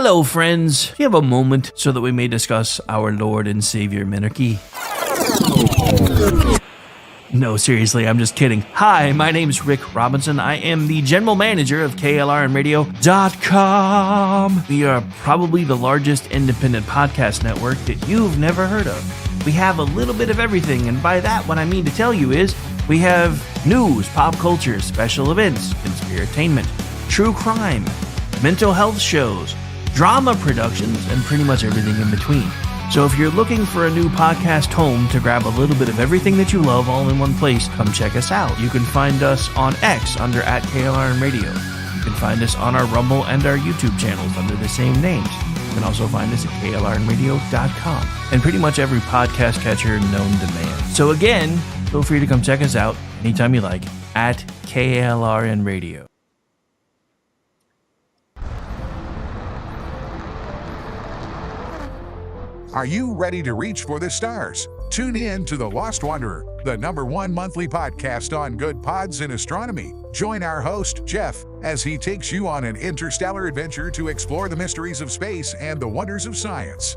Hello, friends. Do you have a moment so that we may discuss our Lord and Savior Minarchy? No, seriously, I'm just kidding. Hi, my name's Rick Robinson. I am the general manager of KLRNradio.com. We are probably the largest independent podcast network that you've never heard of. We have a little bit of everything, and by that, what I mean to tell you is we have news, pop culture, special events, conspiratainment, true crime, mental health shows, drama productions, and pretty much everything in between. So if you're looking for a new podcast home to grab a little bit of everything that you love all in one place, come check us out. You can find us on X under @KLRNradio. You can find us on our Rumble and our YouTube channels under the same names. You can also find us at KLRNradio.com and pretty much every podcast catcher known to man. So again, feel free to come check us out anytime you like at KLRNradio. Are you ready to reach for the stars? Tune in to The Lost Wanderer, the #1 monthly podcast on good pods in astronomy. Join our host, Jeff, as he takes you on an interstellar adventure to explore the mysteries of space and the wonders of science.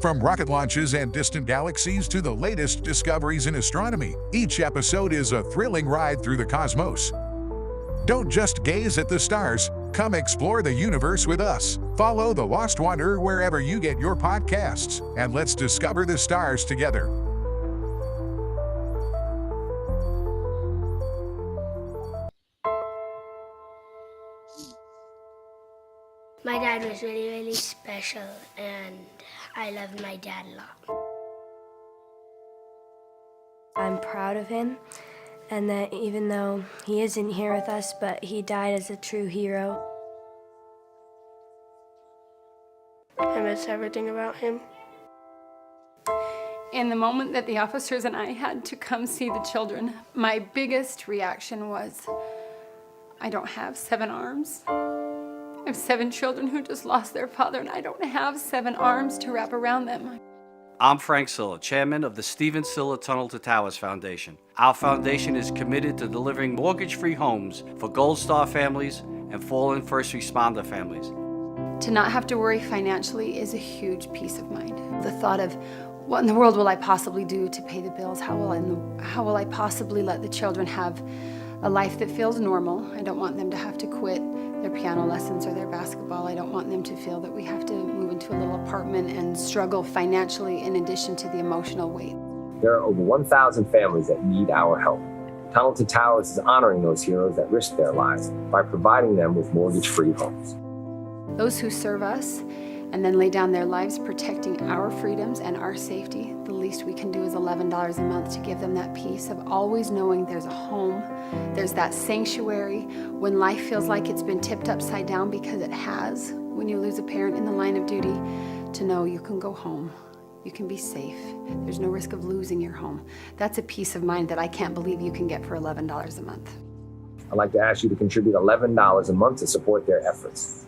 From rocket launches and distant galaxies to the latest discoveries in astronomy, each episode is a thrilling ride through the cosmos. Don't just gaze at the stars, come explore the universe with us. Follow The Lost Wanderer wherever you get your podcasts, and let's discover the stars together. My dad was really, really special, and I loved my dad a lot. I'm proud of him, and that even though he isn't here with us, but he died as a true hero. I miss everything about him. In the moment that the officers and I had to come see the children, my biggest reaction was, I don't have 7 arms. I have 7 children who just lost their father, and I don't have 7 arms to wrap around them. I'm Frank Silla, chairman of the Stephen Silla Tunnel to Towers Foundation. Our foundation is committed to delivering mortgage-free homes for Gold Star families and fallen first responder families. To not have to worry financially is a huge peace of mind. The thought of, what in the world will I possibly do to pay the bills? How will I possibly let the children have a life that feels normal? I don't want them to have to quit their piano lessons or their basketball. I don't want them to feel that we have to move into a little apartment and struggle financially in addition to the emotional weight. There are over 1,000 families that need our help. Tunnel to Towers is honoring those heroes that risked their lives by providing them with mortgage-free homes. Those who serve us and then lay down their lives protecting our freedoms and our safety, the least we can do is $11 a month to give them that peace of always knowing there's a home, there's that sanctuary when life feels like it's been tipped upside down, because it has. When you lose a parent in the line of duty, to know you can go home, you can be safe, there's no risk of losing your home. That's a peace of mind that I can't believe you can get for $11 a month. I'd like to ask you to contribute $11 a month to support their efforts.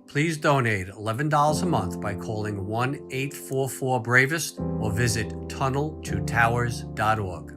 Please donate $11 a month by calling 1-844-BRAVEST or visit tunneltotowers.org.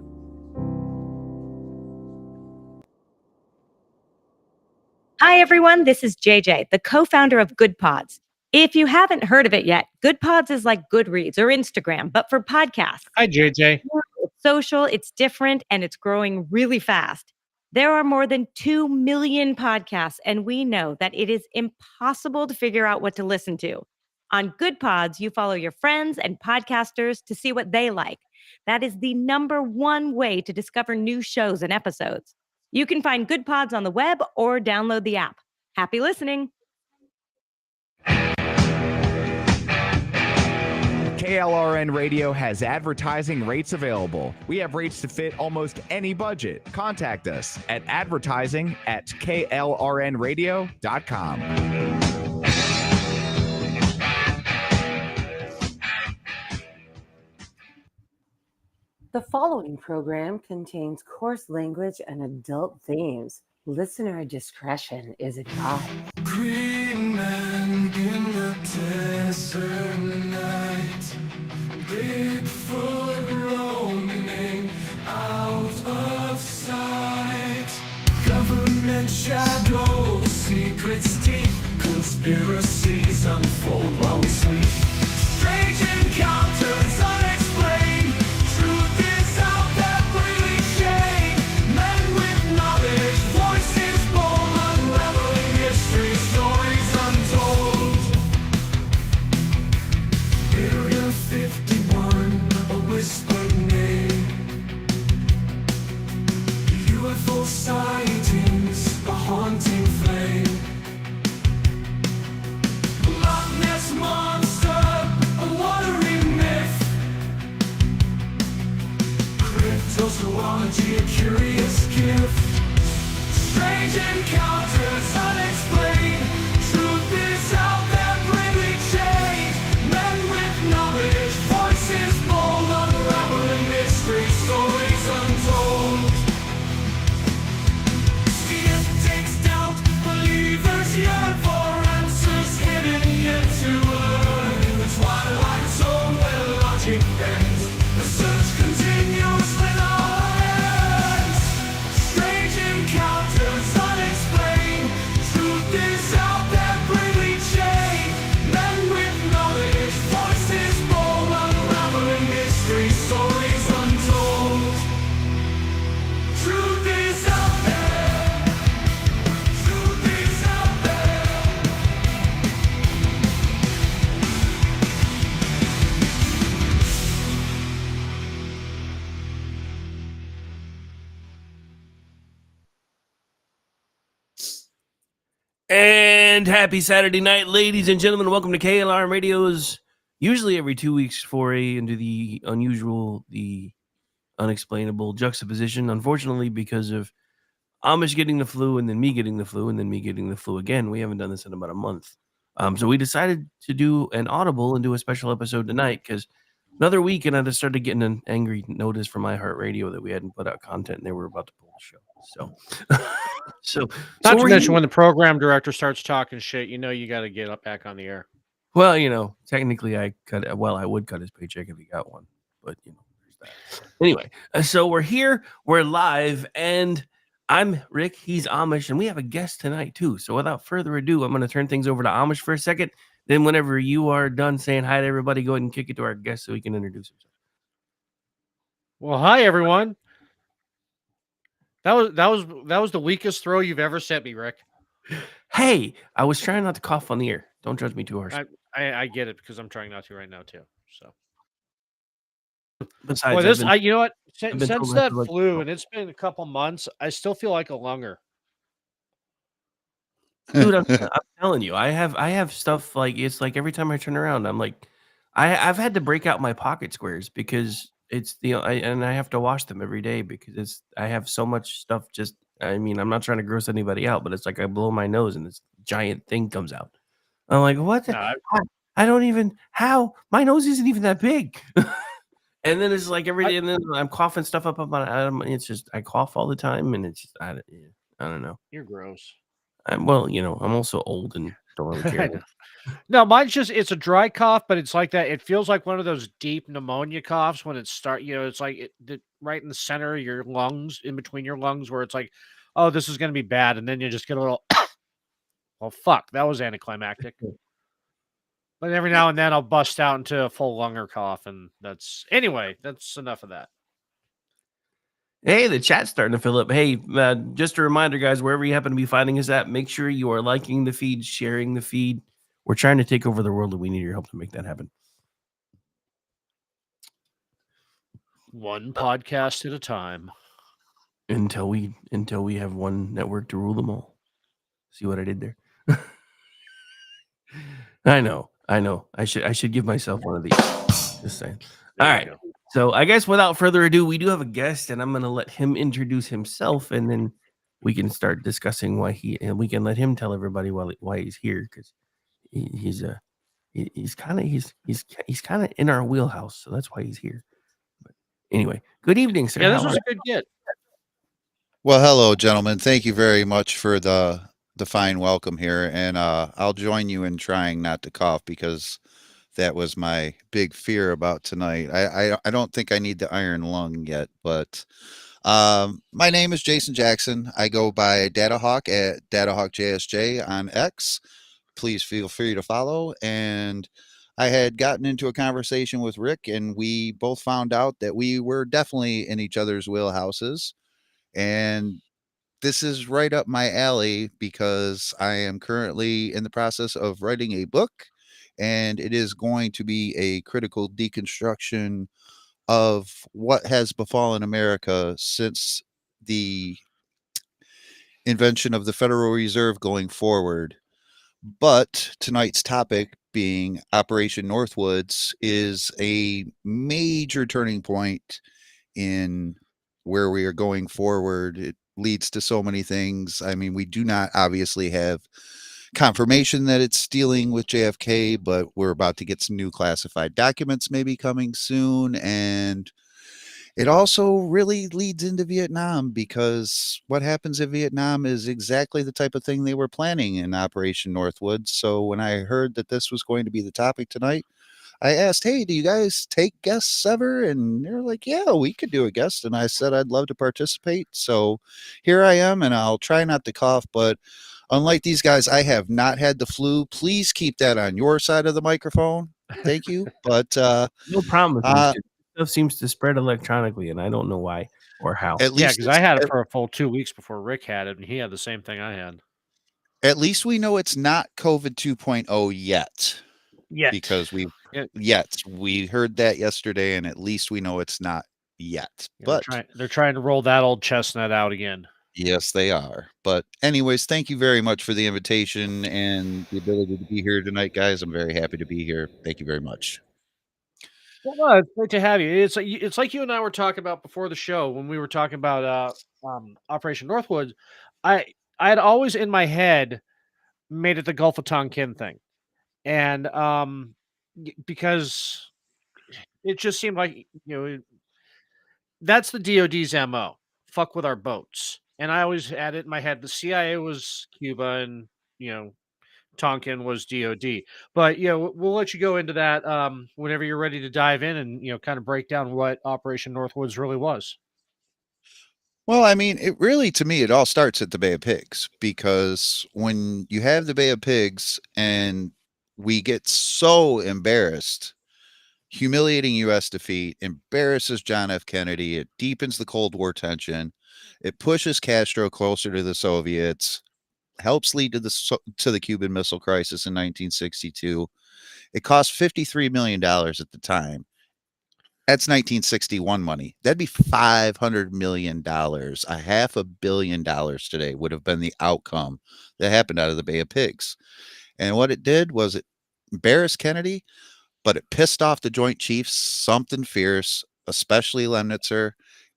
Hi, everyone. This is JJ, the co-founder of Good Pods. If you haven't heard of it yet, Good Pods is like Goodreads or Instagram, but for podcasts. Hi, JJ. It's social, it's different, and it's growing really fast. There are more than 2 million podcasts, and we know that it is impossible to figure out what to listen to. On Good Pods, you follow your friends and podcasters to see what they like. That is the #1 way to discover new shows and episodes. You can find Good Pods on the web or download the app. Happy listening. KLRN Radio has advertising rates available. We have rates to fit almost any budget. Contact us at advertising@klrnradio.com. The following program contains coarse language and adult themes. Listener discretion is advised. Green man in the desert night, Bigfoot roaming out of sight. Government and shadows, secrets deep, conspiracies unfold while we sleep. Strange encounters unexplained, truth is out that really shade. Men with knowledge, voices bold, unraveling history, stories untold. Area 51, a whispered name. UFO sightings, a haunting flame. Loch Ness monster, a watery myth. Cryptozoology, a curious gift. Strange encounters unexplained. Truth is out that bravely change. Men with knowledge, voices bold, unraveling mystery, stories untold. Skeptics doubt, believers yearn for answers hidden yet to learn. In the twilight zone where logic ends, the search continues with all hands. Strange encounters unexplained, truth is out that bravely chain. Men with knowledge, voices bold, unraveling mystery, stories untold. Truth is out there. Truth is out there. And happy Saturday night, ladies and gentlemen. Welcome to KLRM Radio's usually every 2 weeks foray into the unusual, the unexplainable juxtaposition. Unfortunately, because of Amish getting the flu and then me getting the flu and then me getting the flu again, we haven't done this in about a month. So we decided to do an audible and do a special episode tonight because another week and I just started getting an angry notice from iHeartRadio that we hadn't put out content and they were about to pull the show. So Not to we're mention here. when the program director starts talking shit, you know you got to get up back on the air. Well, technically I would cut his paycheck if he got one, but there's that. Anyway, so we're here, we're live, and I'm Rick, he's Amish, and we have a guest tonight too. So without further ado, I'm going to turn things over to Amish for a second. Then whenever you are done saying hi to everybody, go ahead and kick it to our guest so he can introduce himself. Well, hi everyone. That was the weakest throw you've ever sent me, Rick. Hey, I was trying not to cough on the air. Don't judge me too harsh. I get it because I'm trying not to right now too. So Besides, you know what? Since told that to flu, and it's been a couple months, I still feel like a lunger. Dude, I'm telling you, I have stuff like it's like every time I turn around, I'm like, I've had to break out my pocket squares because it's and I have to wash them every day because I have so much stuff. I'm not trying to gross anybody out, but it's like I blow my nose and this giant thing comes out. I'm like, what? I don't even how my nose isn't even that big. And then it's like every day, and then I'm coughing stuff up on. It's just I cough all the time, and it's just I don't know. You're gross. I'm also old and don't really care. No, mine's it's a dry cough, but it's like that. It feels like one of those deep pneumonia coughs when it it's like right in the center of your lungs, in between your lungs, where it's like, oh, this is going to be bad. And then you just get a little, well, fuck, that was anticlimactic. But every now and then I'll bust out into a full lunger cough. And that's enough of that. Hey, the chat's starting to fill up. Hey, just a reminder, guys, wherever you happen to be finding us at, make sure you are liking the feed, sharing the feed. We're trying to take over the world, and we need your help to make that happen. One podcast at a time. Until we have one network to rule them all. See what I did there? I know. I should give myself one of these. Just saying. All right. So I guess without further ado, we do have a guest, and I'm going to let him introduce himself, and then we can start discussing we can let him tell everybody why he's here, because he's kind of in our wheelhouse, so that's why he's here. But anyway, good evening, sir. Yeah, this was a good get. Well, hello, gentlemen. Thank you very much for the fine welcome here, and I'll join you in trying not to cough because that was my big fear about tonight. I don't think I need the iron lung yet, but My name is Jason Jackson. I go by DataHawk at DataHawkJSJ on X. Please feel free to follow. And I had gotten into a conversation with Rick, and we both found out that we were definitely in each other's wheelhouses. And this is right up my alley because I am currently in the process of writing a book, and it is going to be a critical deconstruction of what has befallen America since the invention of the Federal Reserve going forward. But tonight's topic, being Operation Northwoods, is a major turning point in where we are going forward. It leads to so many things. I mean, we do not obviously have confirmation that it's dealing with JFK, but we're about to get some new classified documents maybe coming soon. And it also really leads into Vietnam, because what happens in Vietnam is exactly the type of thing they were planning in Operation Northwoods. So when I heard that this was going to be the topic tonight, I asked, hey, do you guys take guests ever? And they're like, yeah, we could do a guest. And I said, I'd love to participate. So here I am, and I'll try not to cough. But unlike these guys, I have not had the flu. Please keep that on your side of the microphone. Thank you. But no problem with this. Stuff seems to spread electronically, and I don't know why or how. Yeah, because I had it for a full 2 weeks before Rick had it, and he had the same thing I had. At least we know it's not COVID 2.0 yet. Because we heard that yesterday, and at least we know it's not yet. Yeah, but they're trying to roll that old chestnut out again. Yes, they are. But anyways, thank you very much for the invitation and the ability to be here tonight, guys. I'm very happy to be here. Thank you very much. Well, no, it's great to have you. It's like you and I were talking about before the show when we were talking about Operation Northwoods. I had always in my head made it the Gulf of Tonkin thing, and because it just seemed like that's the DoD's MO. Fuck with our boats, and I always had it in my head. The CIA was Cuba, and Tonkin was DoD. But we'll let you go into that whenever you're ready to dive in and kind of break down what Operation Northwoods really was. Well, I mean, it really, to me, it all starts at the Bay of Pigs, because when you have the Bay of Pigs and we get so embarrassed, humiliating U.S. defeat embarrasses John F. Kennedy. It deepens the Cold War tension. It pushes Castro closer to the Soviets, helps lead to the Cuban Missile Crisis in 1962. It cost $53 million at the time. That's 1961 money. That'd be $500 million. $500 million today would have been the outcome that happened out of the Bay of Pigs. And what it did was it embarrassed Kennedy, but it pissed off the Joint Chiefs something fierce, especially Lemnitzer,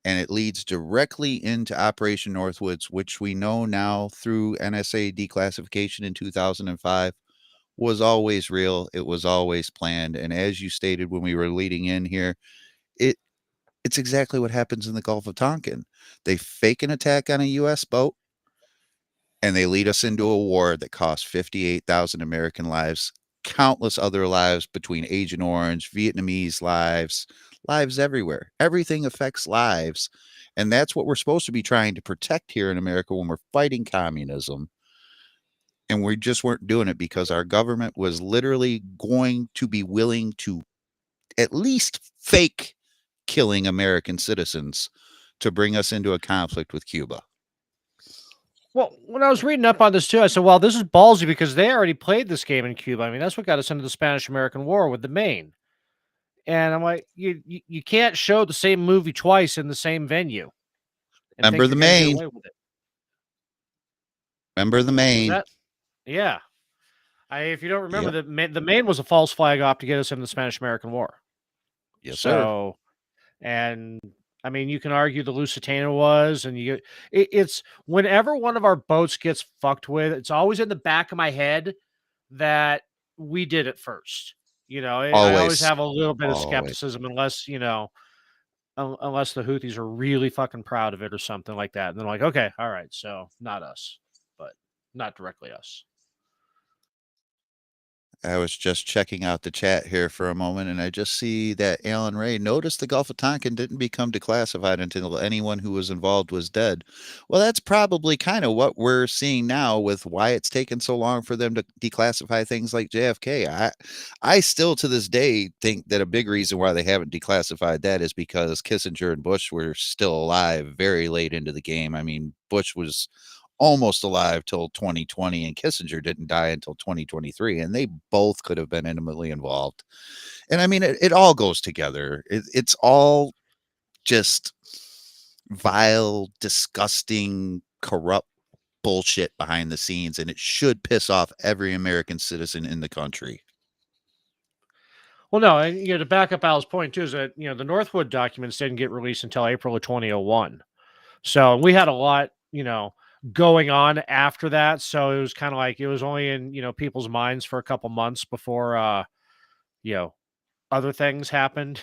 and it leads directly into Operation Northwoods, which we know now through NSA declassification in 2005 was always real. It was always planned. And as you stated when we were leading in here, it's exactly what happens in the Gulf of Tonkin. They fake an attack on a U.S. boat, and they lead us into a war that cost 58,000 American lives, countless other lives between Agent Orange, Vietnamese lives, lives everywhere. Everything affects lives. And that's what we're supposed to be trying to protect here in America when we're fighting communism. And we just weren't doing it because our government was literally going to be willing to at least fake killing American citizens to bring us into a conflict with Cuba. Well, when I was reading up on this too, I said, well, this is ballsy because they already played this game in Cuba. I mean, that's what got us into the Spanish-American War with the Maine. And I'm like, you can't show the same movie twice in the same venue. Remember the Maine. Remember the Maine. Yeah. If you don't remember, the Maine was a false flag op to get us in the Spanish-American War. Yes, sir. And I mean, you can argue the Lusitania was, and it's whenever one of our boats gets fucked with, it's always in the back of my head that we did it first. I always have a little bit of skepticism unless the Houthis are really fucking proud of it or something like that. And they're like, okay, all right, so not us, but not directly us. I was just checking out the chat here for a moment, and I just see that Alan Ray noticed the Gulf of Tonkin didn't become declassified until anyone who was involved was dead. Well, that's probably kind of what we're seeing now with why it's taken so long for them to declassify things like JFK. I still to this day think that a big reason why they haven't declassified that is because Kissinger and Bush were still alive very late into the game. I mean, Bush was almost alive till 2020, and Kissinger didn't die until 2023, and they both could have been intimately involved. And I mean, it all goes together. It's all just vile, disgusting, corrupt bullshit behind the scenes, and it should piss off every American citizen in the country. Well, no, and to back up Al's point too is that the Northwood documents didn't get released until April of 2001. So we had a lot, going on after that. So it was kind of like it was only in people's minds for a couple months before you know other things happened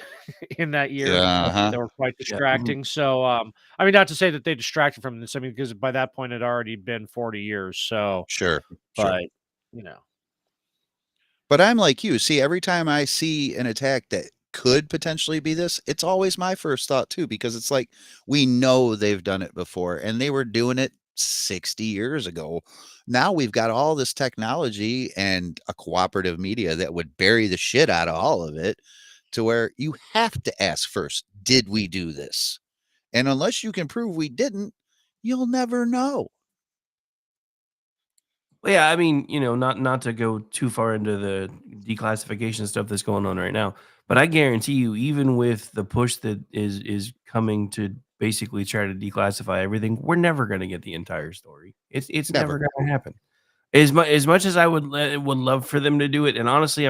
in that year Uh-huh. that were quite distracting. So I mean, not to say that they distracted from this. I mean, because by that point it had already been 40 years. So, Sure. but you know. But I'm like you. See, every time I see an attack that could potentially be this, it's always my first thought too, because it's like we know they've done it before and they were doing it 60 years ago. Now we've got all this technology and a cooperative media that would bury the shit out of all of it to where you have to ask first, did we do this? And unless you can prove we didn't, you'll never know. Well, yeah, I mean, not to go too far into the declassification stuff that's going on right now, but I guarantee you, even with the push that is coming to basically try to declassify everything, we're never going to get the entire story. It's never Never. going to happen. As much as I would love for them to do it, and honestly,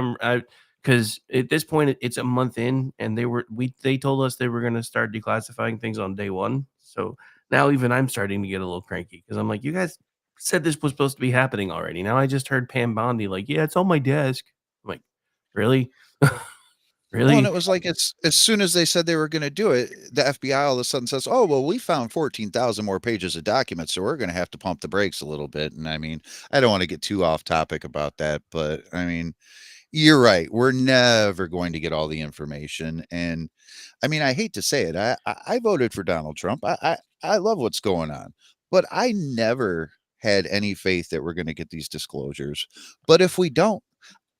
because at this point it's a month in, and they told us they were going to start declassifying things on day one. So now even I'm starting to get a little cranky because I'm like, you guys said this was supposed to be happening already. Now I just heard Pam Bondi like, yeah, it's on my desk. I'm like, really? Well, and Really? it was like it's as soon as they said they were going to do it, the FBI all of a sudden says, "Oh, well, we found 14,000 more pages of documents, so we're going to have to pump the brakes a little bit." And I mean, I don't want to get too off topic about that, but I mean, you're right. We're never going to get all the information, and I mean, I hate to say it. I voted for Donald Trump. I love what's going on, but I never had any faith that we're going to get these disclosures. But if we don't,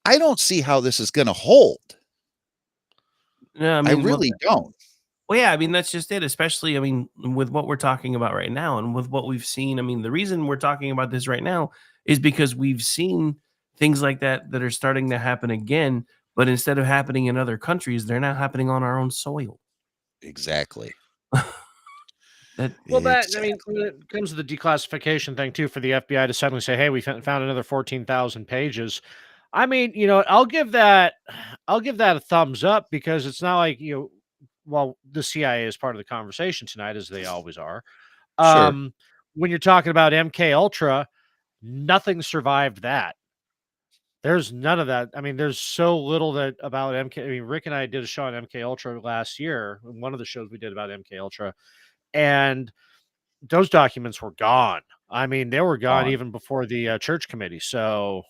I don't see how this is going to hold. No, I I mean, really don't. well, yeah, I mean, that's just it, especially, I mean, with what we're talking about right now and with what we've seen. I mean, the reason we're talking about this right now is because we've seen things like that are starting to happen again, but instead of happening in other countries, they're now happening on our own soil. Exactly. Well, I mean, Exactly. when it comes to the declassification thing too, for the FBI to suddenly say, "Hey, we found another 14,000 pages," I mean, I'll give that a thumbs up because it's not like well, the CIA is part of the conversation tonight, as they always are. Sure. Um, when you're talking about MK Ultra, nothing survived that. There's none of that. I mean, there's so little that about MK. I mean, Rick and I did a show on MK Ultra last year. One of the shows we did about MK Ultra, and those documents were gone. I mean, they were gone On. even before the church committee. So,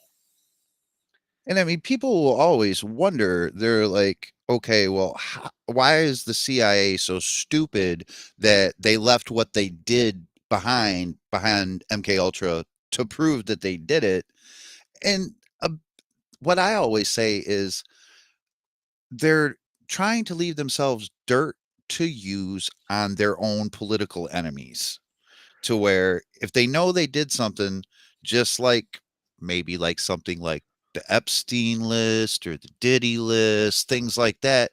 And I mean, people will always wonder, they're like, okay, well, why is the CIA so stupid that they left what they did behind MK Ultra to prove that they did it? And what I always say is they're trying to leave themselves dirt to use on their own political enemies. To where if they know they did something, just like maybe like something like the Epstein list or the Diddy list, things like that,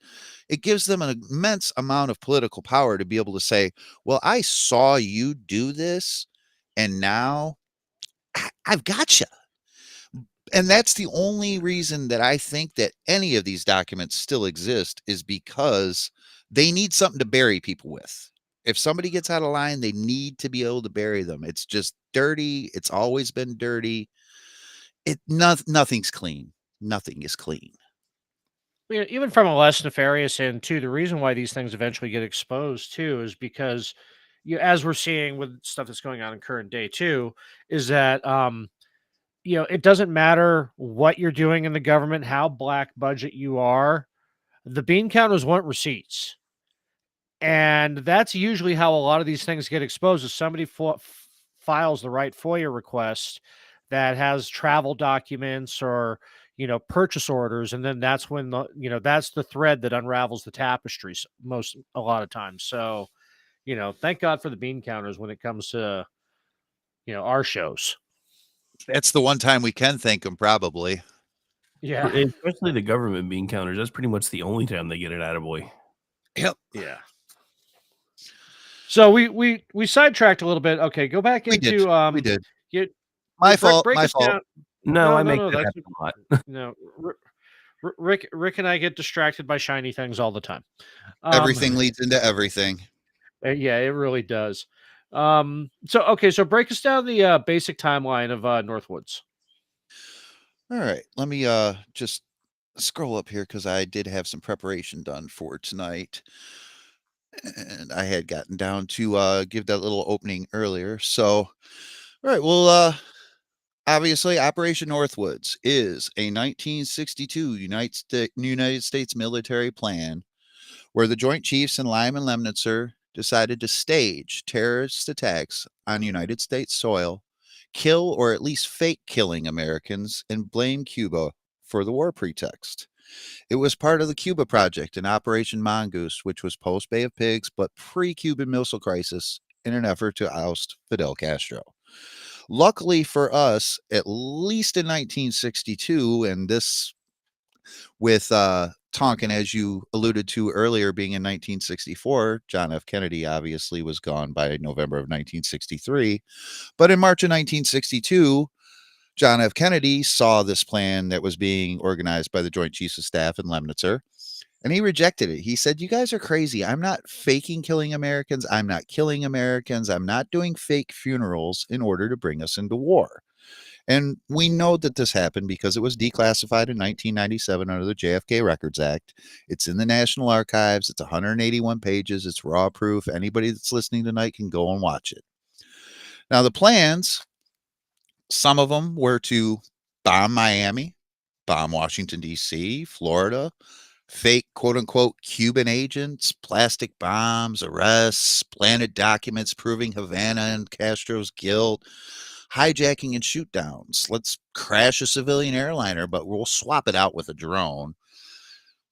it gives them an immense amount of political power to be able to say, well, I saw you do this, and now I've got you. And that's the only reason that I think that any of these documents still exist is because they need something to bury people with. If somebody gets out of line, they need to be able to bury them. It's just dirty. It's always been dirty. Nothing's clean. Nothing is clean. even from a less nefarious end, too, the reason why these things eventually get exposed, too, is because as we're seeing with stuff that's going on in current day, too, is that it doesn't matter what you're doing in the government, how black budget you are, the bean counters want receipts. And that's usually how a lot of these things get exposed, is somebody files the right FOIA request that has travel documents or, purchase orders. And then that's when that's the thread that unravels the tapestries a lot of times. So, thank God for the bean counters when it comes to, our shows. That's the one time we can thank them, probably. Yeah. Especially the government bean counters. That's pretty much the only time they get it attaboy. Yep. Yeah. So we sidetracked a little bit. Okay, go back We into we did. My fault. Break My us fault. down. No, I make no, that that's happen a lot. no. Rick and I get distracted by shiny things all the time. Everything leads into everything. Yeah, it really does. So break us down the basic timeline of Northwoods. All right, let me just scroll up here because I did have some preparation done for tonight, and I had gotten down to give that little opening earlier. So, all right, well, obviously, Operation Northwoods is a 1962 United States military plan where the Joint Chiefs in Lyman and Lemnitzer decided to stage terrorist attacks on United States soil, kill or at least fake killing Americans, and blame Cuba for the war pretext. It was part of the Cuba Project and Operation Mongoose, which was post Bay of Pigs but pre-Cuban Missile Crisis, in an effort to oust Fidel Castro. Luckily for us, at least in 1962, and this with Tonkin, as you alluded to earlier, being in 1964, John F. Kennedy obviously was gone by November of 1963. But in March of 1962, John F. Kennedy saw this plan that was being organized by the Joint Chiefs of Staff in Lemnitzer, and he rejected it. He said, "You guys are crazy. I'm not faking killing Americans. I'm not killing Americans. I'm not doing fake funerals in order to bring us into war." And we know that this happened because it was declassified in 1997 under the JFK Records Act. It's in the National Archives. It's 181 pages. It's raw proof. Anybody that's listening tonight can go and watch it. Now, the plans, some of them were to bomb Miami, bomb Washington, D.C., Florida, fake quote-unquote Cuban agents, plastic bombs, arrests, planted documents proving Havana and Castro's guilt, hijacking and shoot downs. Let's crash a civilian airliner, but we'll swap it out with a drone.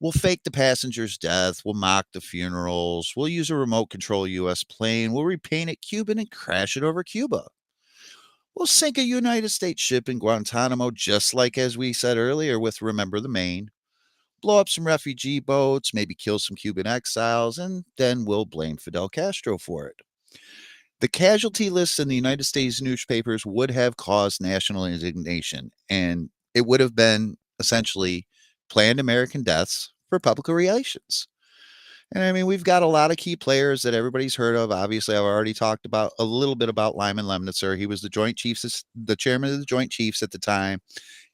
We'll fake the passenger's death. We'll mock the funerals. We'll use a remote control U.S. plane. We'll repaint it Cuban and crash it over Cuba. We'll sink a United States ship in Guantanamo, just like as we said earlier with Remember the Maine. Blow up some refugee boats, maybe kill some Cuban exiles, and then we'll blame Fidel Castro for it. The casualty lists in the United States newspapers would have caused national indignation, and it would have been essentially planned American deaths for public relations. And I mean, we've got a lot of key players that everybody's heard of. Obviously, I've already talked about a little bit about Lyman Lemnitzer. He was the Joint Chiefs, the chairman of the Joint Chiefs at the time.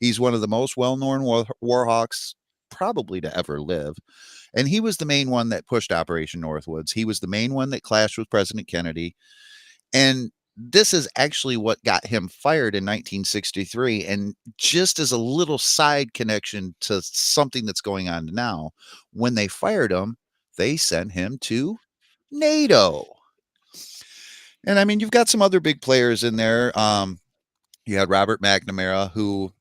He's one of the most well-known war hawks probably to ever live. And he was the main one that pushed Operation Northwoods. He was the main one that clashed with President Kennedy. And this is actually what got him fired in 1963. And just as a little side connection to something that's going on now, when they fired him, they sent him to NATO. And I mean, you've got some other big players in there. You had Robert McNamara, who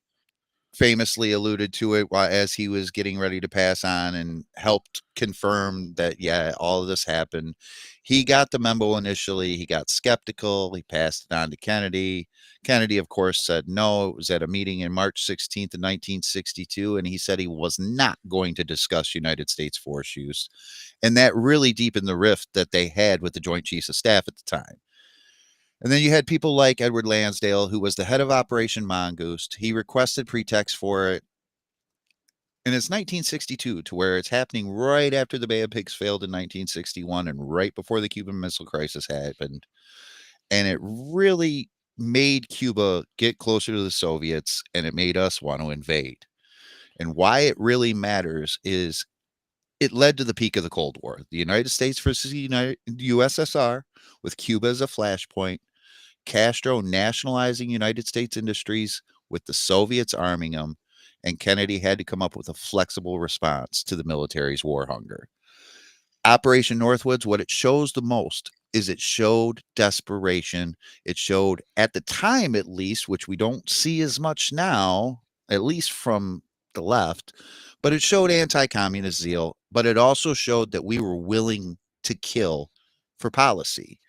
famously alluded to it as he was getting ready to pass on and helped confirm that, yeah, all of this happened. He got the memo initially. He got skeptical. He passed it on to Kennedy. Kennedy, of course, said no. It was at a meeting in March 16th of 1962, and he said he was not going to discuss United States force use. And that really deepened the rift that they had with the Joint Chiefs of Staff at the time. And then you had people like Edward Lansdale, who was the head of Operation Mongoose. He requested pretext for it. And it's 1962, to where it's happening right after the Bay of Pigs failed in 1961 and right before the Cuban Missile Crisis happened. And it really made Cuba get closer to the Soviets, and it made us want to invade. And why it really matters is it led to the peak of the Cold War. The United States versus the USSR, with Cuba as a flashpoint. Castro nationalizing United States industries with the Soviets arming them, and Kennedy had to come up with a flexible response to the military's war hunger. Operation Northwoods, what it shows the most is it showed desperation. It showed, at the time at least, which we don't see as much now, at least from the left, but it showed anti-communist zeal, but it also showed that we were willing to kill for policy.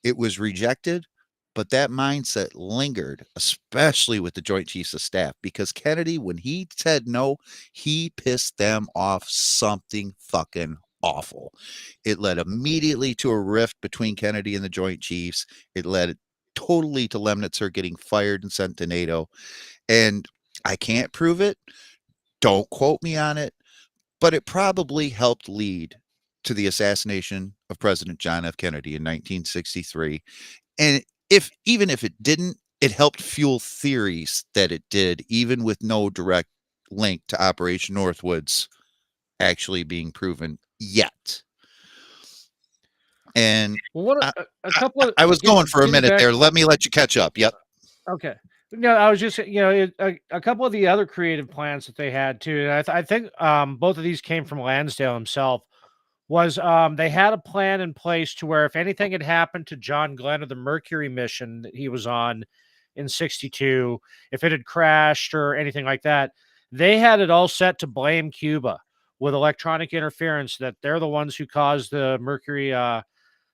It was rejected, but that mindset lingered, especially with the Joint Chiefs of Staff, because Kennedy, when he said no, he pissed them off something fucking awful. It led immediately to a rift between Kennedy and the Joint Chiefs. It led totally to Lemnitzer getting fired and sent to NATO. And I can't prove it. Don't quote me on it, but it probably helped lead to the assassination of President John F. Kennedy in 1963. And even if it didn't, it helped fuel theories that it did, even with no direct link to Operation Northwoods actually being proven yet. And I was going for a minute there. Let me let you catch up. Yep. Okay. No, I was just, a couple of the other creative plans that they had too. And I think both of these came from Lansdale himself. Was they had a plan in place to where if anything had happened to John Glenn or the Mercury mission that he was on in 62, if it had crashed or anything like that, they had it all set to blame Cuba with electronic interference, that they're the ones who caused the Mercury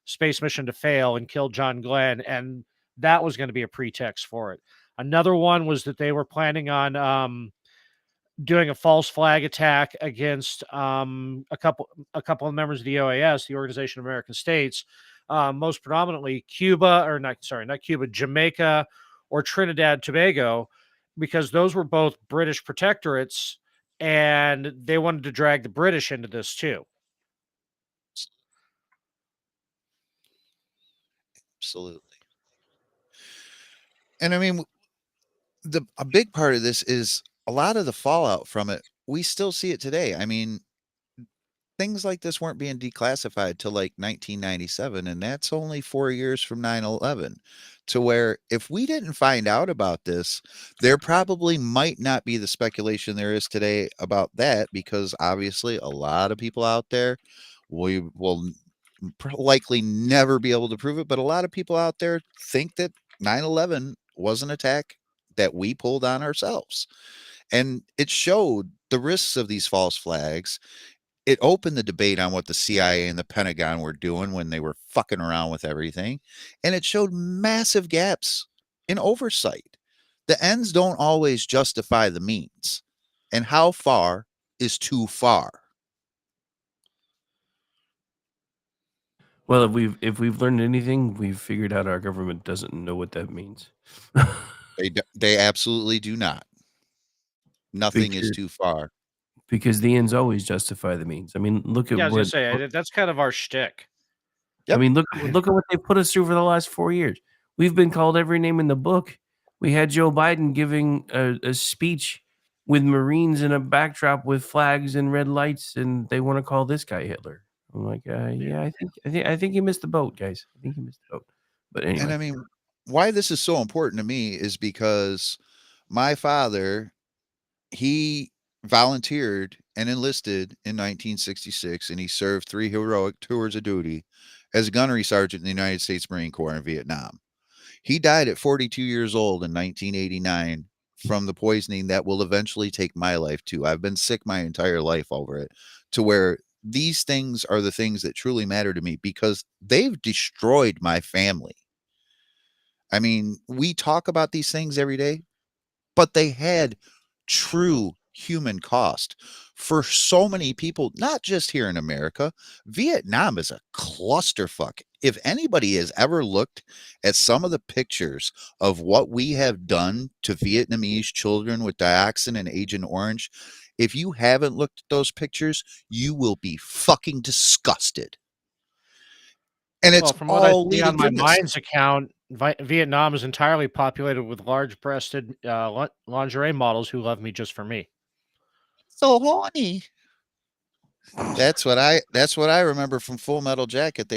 space mission to fail and kill John Glenn. And that was going to be a pretext for it. Another one was that they were planning on doing a false flag attack against a couple of members of the OAS, the Organization of American States, most predominantly Jamaica or Trinidad Tobago, because those were both British protectorates, and they wanted to drag the British into this too. Absolutely. And I mean, a big part of this is a lot of the fallout from it. We still see it today. I mean, things like this weren't being declassified till like 1997, and that's only 4 years from 9/11. To where if we didn't find out about this, there probably might not be the speculation there is today about that, because obviously a lot of people out there, we will likely never be able to prove it, but a lot of people out there think that 9/11 was an attack that we pulled on ourselves. And it showed the risks of these false flags. It opened the debate on what the CIA and the Pentagon were doing when they were fucking around with everything. And it showed massive gaps in oversight. The ends don't always justify the means. And how far is too far? Well, if we've learned anything, we've figured out our government doesn't know what that means. They absolutely do not. Nothing is too far. Because the ends always justify the means. I mean, look at I was gonna say that's kind of our shtick. I mean, look at what they put us through for the last 4 years. We've been called every name in the book. We had Joe Biden giving a speech with Marines in a backdrop with flags and red lights, and they want to call this guy Hitler. I'm like, yeah, I think you missed the boat, guys. I think you missed the boat. But anyway, and I mean, why this is so important to me is because my father, he volunteered and enlisted in 1966, and he served 3 heroic tours of duty as a gunnery sergeant in the United States Marine Corps in Vietnam. He died at 42 years old in 1989 from the poisoning that will eventually take my life too. I've been sick my entire life over it, to where these things are the things that truly matter to me, because they've destroyed my family. I mean, we talk about these things every day, but they had true human cost for so many people, not just here in America. Vietnam is a clusterfuck. If anybody has ever looked at some of the pictures of what we have done to Vietnamese children with dioxin and Agent Orange, if you haven't looked at those pictures, you will be fucking disgusted. And it's from what I see on my Minds account, Vietnam is entirely populated with large-breasted lingerie models who love me just for me. So horny. That's what I remember from Full Metal Jacket.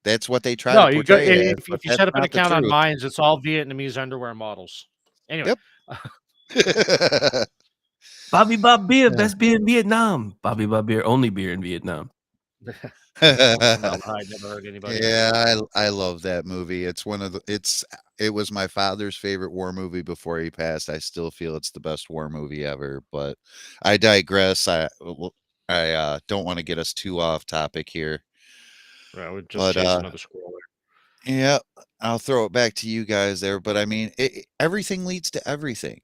That's what they try to portray. If you set up an account on Minds, it's all Vietnamese underwear models. Anyway. Bobby Bob beer, best beer in Vietnam. Bobby Bob beer, only beer in Vietnam. Formaldehyde, never hurt anybody. Yeah, I love that movie. It's it was my father's favorite war movie before he passed. I still feel it's the best war movie ever, but I digress. I don't want to get us too off topic here. Right, we'll just But chase another squirrel there. yeah, I'll throw it back to you guys there. But I mean, everything leads to everything.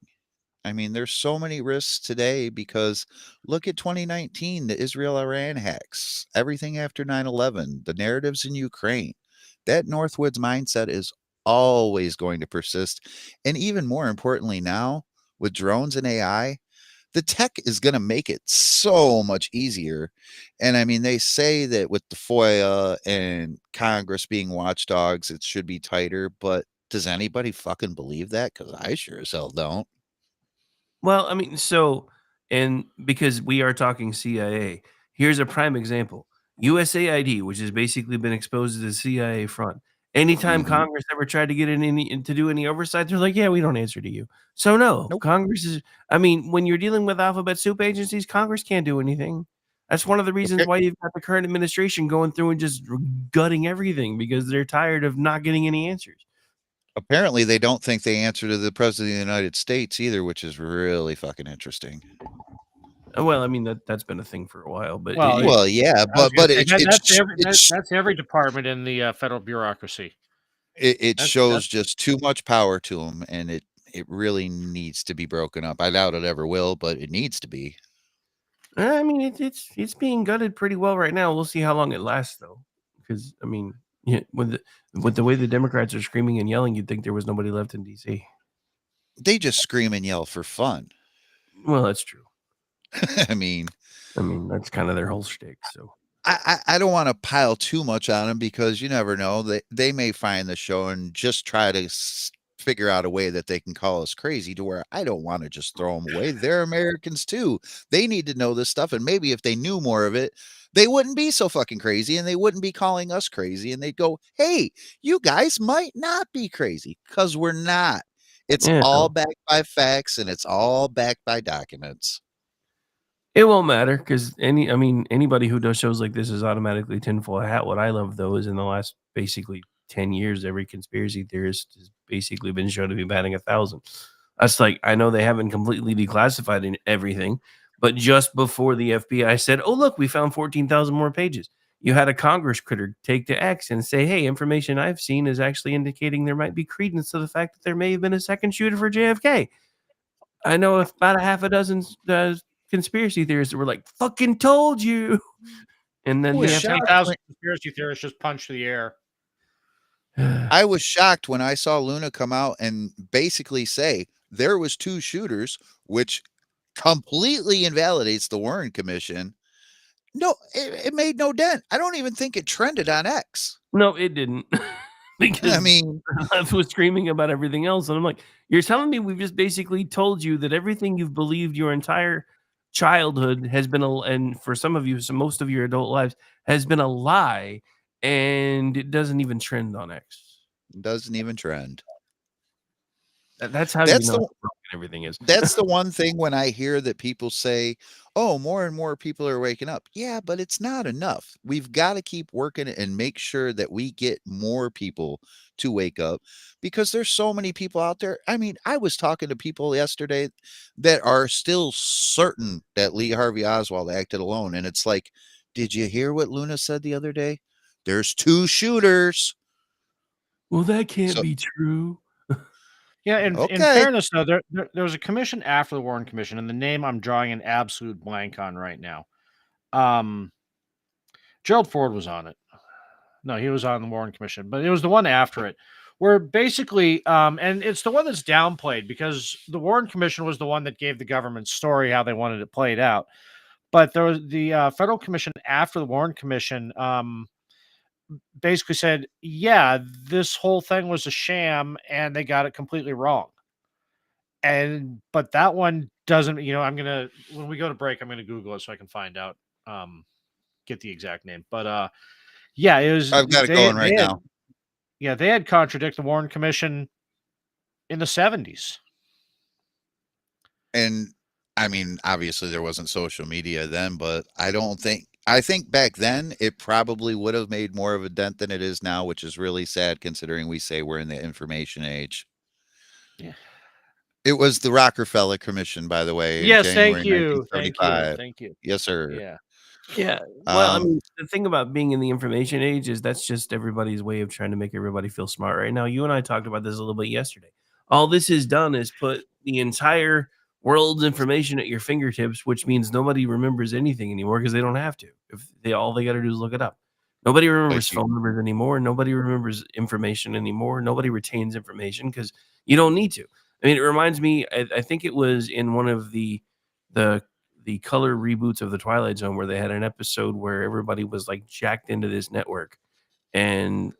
I mean, there's so many risks today because look at 2019, the Israel-Iran hacks, everything after 9/11, the narratives in Ukraine. That Northwoods mindset is always going to persist. And even more importantly now, with drones and AI, the tech is going to make it so much easier. And I mean, they say that with the FOIA and Congress being watchdogs, it should be tighter. But does anybody fucking believe that? Because I sure as hell don't. Well, I mean, and because we are talking CIA, here's a prime example. USAID, which has basically been exposed as a CIA front. Anytime Mhm. Congress ever tried to get in to do any oversight, they're like, "Yeah, we don't answer to you." So no, Nope. Congress is. I mean, when you're dealing with alphabet soup agencies, Congress can't do anything. That's one of the reasons Okay. why you've got the current administration going through and just gutting everything because they're tired of not getting any answers. Apparently, they don't think they answer to the president of the United States either, which is really fucking interesting. Well, I mean that's been a thing for a while, but Well, Well, yeah, I was gonna but say it's that's every department in the federal bureaucracy. it That's shows just too much power to them, and it really needs to be broken up. I doubt it ever will, but it needs to be. I mean, it's being gutted pretty well right now. We'll see how long it lasts, though, because I mean, yeah, with the way the Democrats are screaming and yelling, you'd think there was nobody left in DC. They just scream and yell for fun. Well, that's true. I mean, that's kind of their whole shtick. So I don't want to pile too much on them because you never know. They may find the show and just try to figure out a way that they can call us crazy to where I don't want to just throw them away. They're Americans too. They need to know this stuff. And maybe if they knew more of it, they wouldn't be so fucking crazy and they wouldn't be calling us crazy. And they'd go, hey, you guys might not be crazy because we're not. It's Yeah, all no. backed by facts and it's all backed by documents. It won't matter because anybody who does shows like this is automatically tinfoil hat. What I love though is in the last basically 10 years, every conspiracy theorist has basically been shown to be batting 1,000. That's like I know they haven't completely declassified everything, but just before the FBI said, "Oh look, we found 14,000 more pages," you had a Congress critter take to X and say, "Hey, information I've seen is actually indicating there might be credence to the fact that there may have been a second shooter for JFK." I know about a half a dozen conspiracy theorists that were like, "Fucking told you," and then the 10,000 conspiracy theorists just punched the air. I was shocked when I saw Luna come out and basically say there was 2 shooters, which completely invalidates the Warren Commission. No, it made no dent. I don't even think it trended on X. No, it didn't. Because I mean, I was screaming about everything else, and I'm like, "You're telling me we've just basically told you that everything you've believed your entire childhood has been and for some of you, so most of your adult lives has been a lie, and it doesn't even trend on X." Doesn't even trend. That's how That's you know the how broken everything is. That's the one thing when I hear that people say, "Oh, more and more people are waking up." Yeah, but it's not enough. We've got to keep working and make sure that we get more people to wake up because there's so many people out there. I mean, I was talking to people yesterday that are still certain that Lee Harvey Oswald acted alone. And it's like, did you hear what Luna said the other day? There's 2 shooters. Well, that can't So be true. Yeah, in okay. fairness, though, there was a commission after the Warren Commission, and the name I'm drawing an absolute blank on right now. Gerald Ford was on it. No, he was on the Warren Commission, but it was the one after it, where basically, and it's the one that's downplayed because the Warren Commission was the one that gave the government story how they wanted it played out. But there was the federal commission after the Warren Commission basically said, yeah, this whole thing was a sham and they got it completely wrong. But that one doesn't, when we go to break, I'm gonna Google it so I can find out, get the exact name. But yeah, it was I've got it going right now. they had contradicted the Warren Commission in the 70s. And I mean, obviously there wasn't social media then, but I think back then it probably would have made more of a dent than it is now, which is really sad considering we say we're in the information age. Yeah. It was the Rockefeller Commission, by the way, in Yes, January thank you. Thank you. 1975. Thank you. Yes, sir. Yeah. Yeah. Well, I Um, mean, the thing about being in the information age is that's just everybody's way of trying to make everybody feel smart right now. You and I talked about this a little bit yesterday. All this has done is put the entire world's information at your fingertips, which means nobody remembers anything anymore because they don't have to. If they all they got to do is look it up. Nobody remembers phone numbers anymore. Nobody remembers information anymore. Nobody retains information because you don't need to. I mean, it reminds me. I think it was in one of the the color reboots of the Twilight Zone where they had an episode where everybody was like jacked into this network and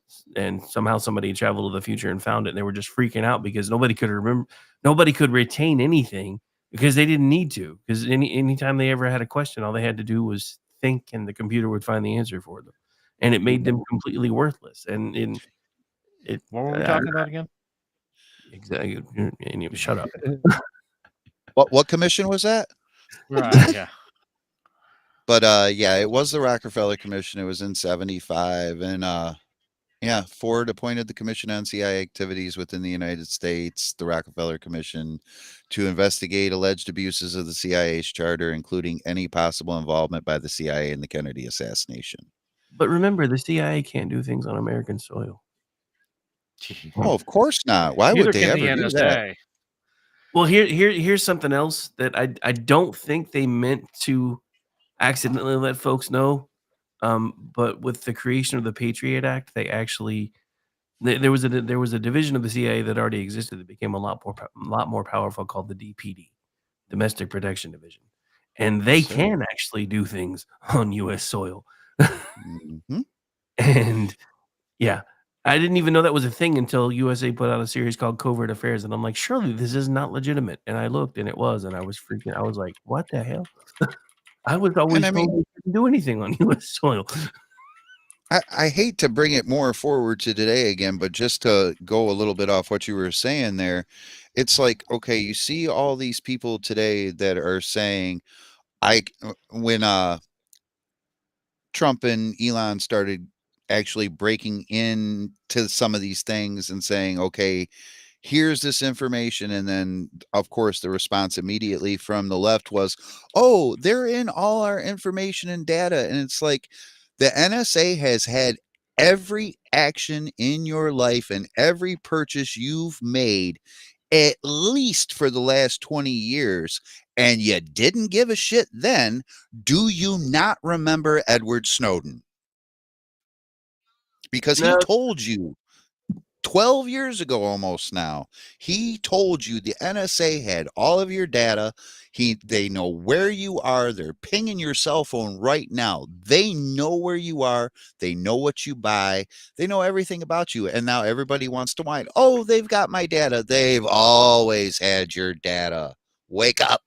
somehow somebody traveled to the future and found it and they were just freaking out because nobody could retain anything because they didn't need to because anytime they ever had a question all they had to do was think and the computer would find the answer for them and it made them completely worthless and what were we talking about again? Exactly. And you shut up. what commission was that? Right, yeah. But yeah, it was the Rockefeller Commission. It was in 75 and yeah, Ford appointed the Commission on CIA Activities within the United States, the Rockefeller Commission, to investigate alleged abuses of the CIA's charter, including any possible involvement by the CIA in the Kennedy assassination. But remember, the CIA can't do things on American soil. Oh, of course not. Why would they ever do that? Well, here's something else that I don't think they meant to accidentally let folks know. But with the creation of the Patriot Act, they actually there was a division of the CIA that already existed that became a lot more powerful called the DPD, Domestic Protection Division, and they can actually do things on U.S. soil. Mm-hmm. And yeah, I didn't even know that was a thing until USA put out a series called Covert Affairs, and I'm like, surely this is not legitimate. And I looked, and it was, and I was freaking. I was like, what the hell? I was always told they couldn't do anything on U.S. soil. I hate to bring it more forward to today again, but just to go a little bit off what you were saying there, it's like, okay, you see all these people today that are saying, when Trump and Elon started actually breaking into some of these things and saying, okay, here's this information. And then, of course, the response immediately from the left was, oh, they're in all our information and data. And it's like the NSA has had every action in your life and every purchase you've made at least for the last 20 years. And you didn't give a shit then. Do you not remember Edward Snowden? Because he told you 12 years ago almost now, he told you the NSA had all of your data. They know where you are. They're pinging your cell phone right now. They know where you are. They know what you buy. They know everything about you. And now everybody wants to whine. Oh, they've got my data. They've always had your data. Wake up.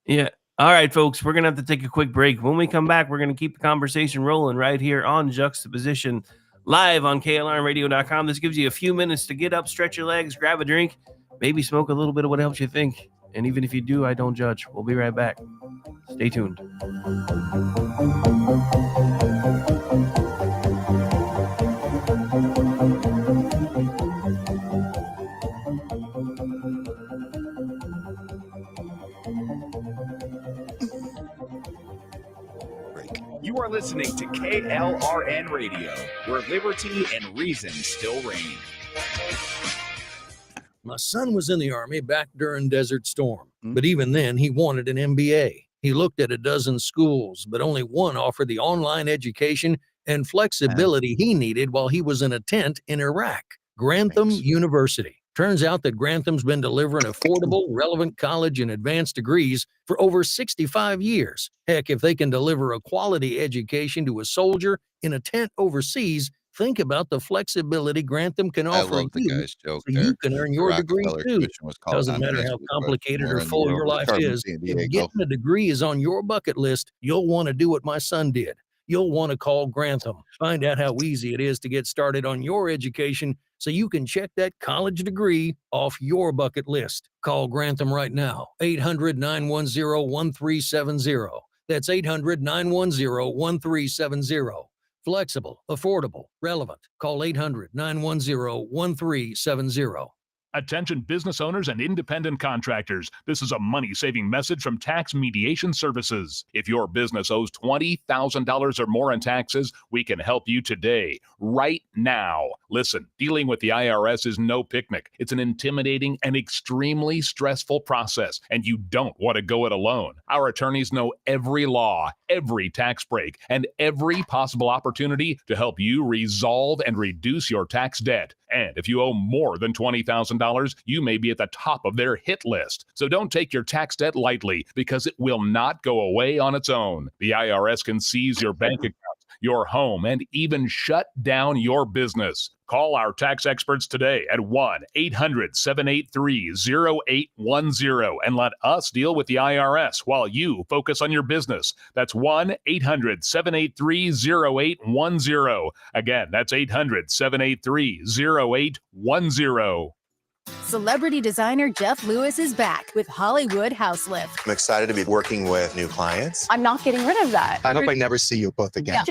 Yeah. All right, folks, we're going to have to take a quick break. When we come back, we're going to keep the conversation rolling right here on Juxtaposition, live on KLRnradio.com. This gives you a few minutes to get up, stretch your legs, grab a drink, maybe smoke a little bit of what helps you think. And even if you do, I don't judge. We'll be right back. Stay tuned. You are listening to KLRN Radio, where liberty and reason still reign. My son was in the Army back during Desert Storm, but even then he wanted an MBA. He looked at a dozen schools, but only one offered the online education and flexibility he needed while he was in a tent in Iraq, Grantham University. Turns out that Grantham's been delivering affordable, relevant college and advanced degrees for over 65 years. Heck, if they can deliver a quality education to a soldier in a tent overseas, think about the flexibility Grantham can offer love the you guy's joke so there. you can earn your The degree Rockefeller too. Commission was called Doesn't on matter how Facebook, but complicated more or in the full world your of life Carmen is, San if Diego. getting a degree is on your bucket list, you'll want to do what my son did. you'll want to call Grantham. Find out how easy it is to get started on your education so you can check that college degree off your bucket list. Call Grantham right now, 800-910-1370. That's 800-910-1370. Flexible, affordable, relevant. Call 800-910-1370. Attention business owners and independent contractors. This is a money-saving message from Tax Mediation Services. If your business owes $20,000 or more in taxes, we can help you today, right now. Listen, dealing with the IRS is no picnic. It's an intimidating and extremely stressful process, and you don't want to go it alone. Our attorneys know every law, every tax break, and every possible opportunity to help you resolve and reduce your tax debt. And if you owe more than $20,000, you may be at the top of their hit list. So don't take your tax debt lightly, because it will not go away on its own. The IRS can seize your bank account, your home, and even shut down your business. Call our tax experts today at 1-800-783-0810 and let us deal with the IRS while you focus on your business. That's 1-800-783-0810. Again, that's 800-783-0810. Celebrity designer Jeff Lewis is back with Hollywood House Lift. I'm excited to be working with new clients. I'm not getting rid of that. I hope I never see you both again.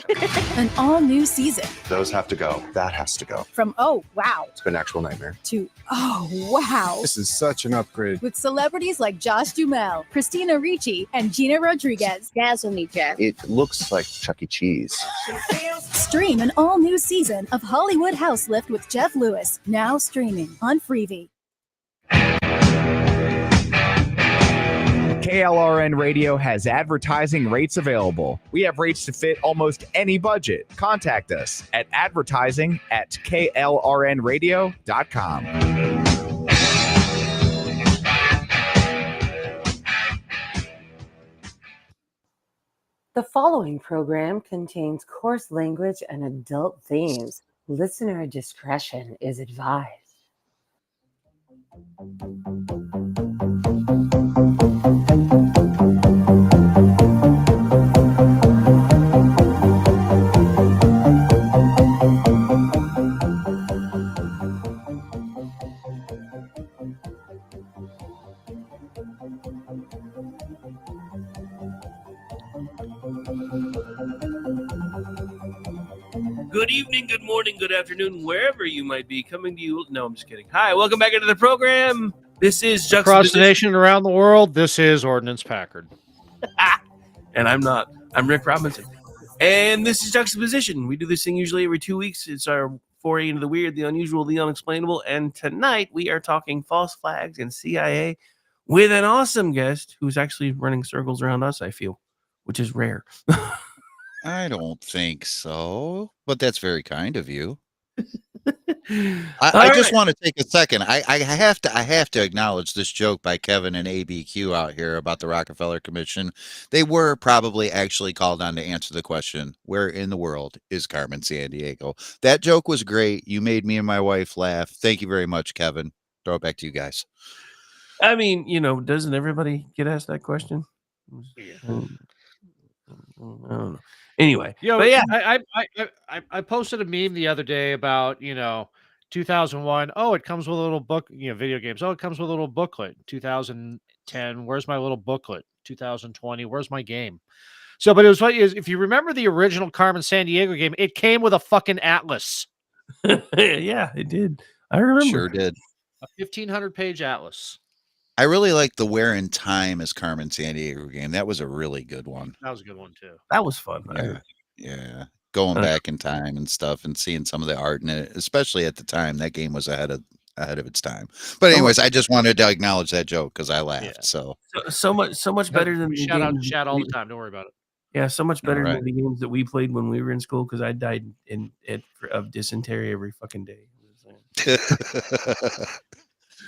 An all-new season. Those have to go. That has to go. From oh, wow, It's been an actual nightmare. to oh, wow. This is such an upgrade. With celebrities like Josh Duhamel, Christina Ricci, and Gina Rodriguez. Dazzle me, Jeff. It looks like Chuck E. Cheese. Stream an all-new season of Hollywood House Lift with Jeff Lewis. Now streaming on Freevee. KLRN Radio has advertising rates available. We have rates to fit almost any budget. Contact us at advertising@klrnradio.com. The following program contains coarse language and adult themes. Listener discretion is advised. Good evening, good morning, good afternoon, wherever you might be coming to you. No, I'm just kidding. Hi, welcome back into the program. This is Across the Juxtaposition. nation and around the world, this is Ordnance Packard. And I'm not. I'm Rick Robinson. And this is Juxtaposition. We do this thing usually every 2 weeks. It's our foray into the weird, the unusual, the unexplainable. And tonight we are talking false flags and CIA with an awesome guest who's actually running circles around us, I feel, which is rare. I don't think so, but that's very kind of you. I just want to take a second. I have to acknowledge this joke by Kevin and ABQ out here about the Rockefeller Commission. They were probably actually called on to answer the question, where in the world is Carmen Sandiego? That joke was great. You made me and my wife laugh. Thank you very much, Kevin. Throw it back to you guys. I mean, doesn't everybody get asked that question? I don't know. Anyway, but yeah, I posted a meme the other day about 2001. Oh, it comes with a little book. Video games. Oh, it comes with a little booklet. 2010. Where's my little booklet? 2020. Where's my game? So, but it was funny. If you remember the original Carmen Sandiego game, it came with a fucking atlas. Yeah, it did. I remember. Sure did. A 1,500-page atlas. I really like the Where in Time is Carmen Sandiego game. That was a really good one. That was a good one too. That was fun. Yeah. Going back in time and stuff and seeing some of the art in it, especially at the time, that game was ahead of its time. But anyways, I just wanted to acknowledge that joke because I laughed. Yeah. So much better than We the shout out games chat all the time. Don't worry about it. Yeah, so much better All than the games that we played when we were in school because I died of dysentery every fucking day.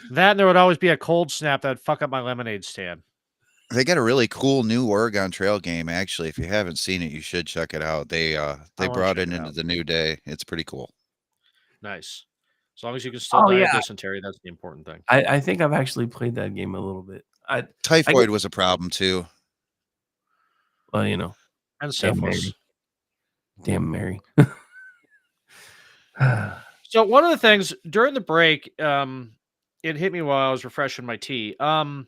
That and there would always be a cold snap that'd fuck up my lemonade stand. They got a really cool new Oregon Trail game. Actually, if you haven't seen it, you should check it out. They brought it into the new day. It's pretty cool. Nice. As long as you can still die of dysentery, that's the important thing. I think I've actually played that game a little bit. Typhoid was a problem too. Well, and syphilis. Damn Mary. So one of the things during the break, it hit me while I was refreshing my tea. One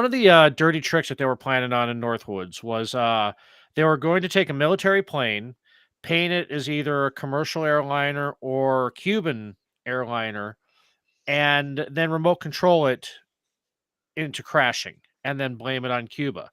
of the dirty tricks that they were planning on in Northwoods was they were going to take a military plane, paint it as either a commercial airliner or Cuban airliner, and then remote control it into crashing and then blame it on Cuba.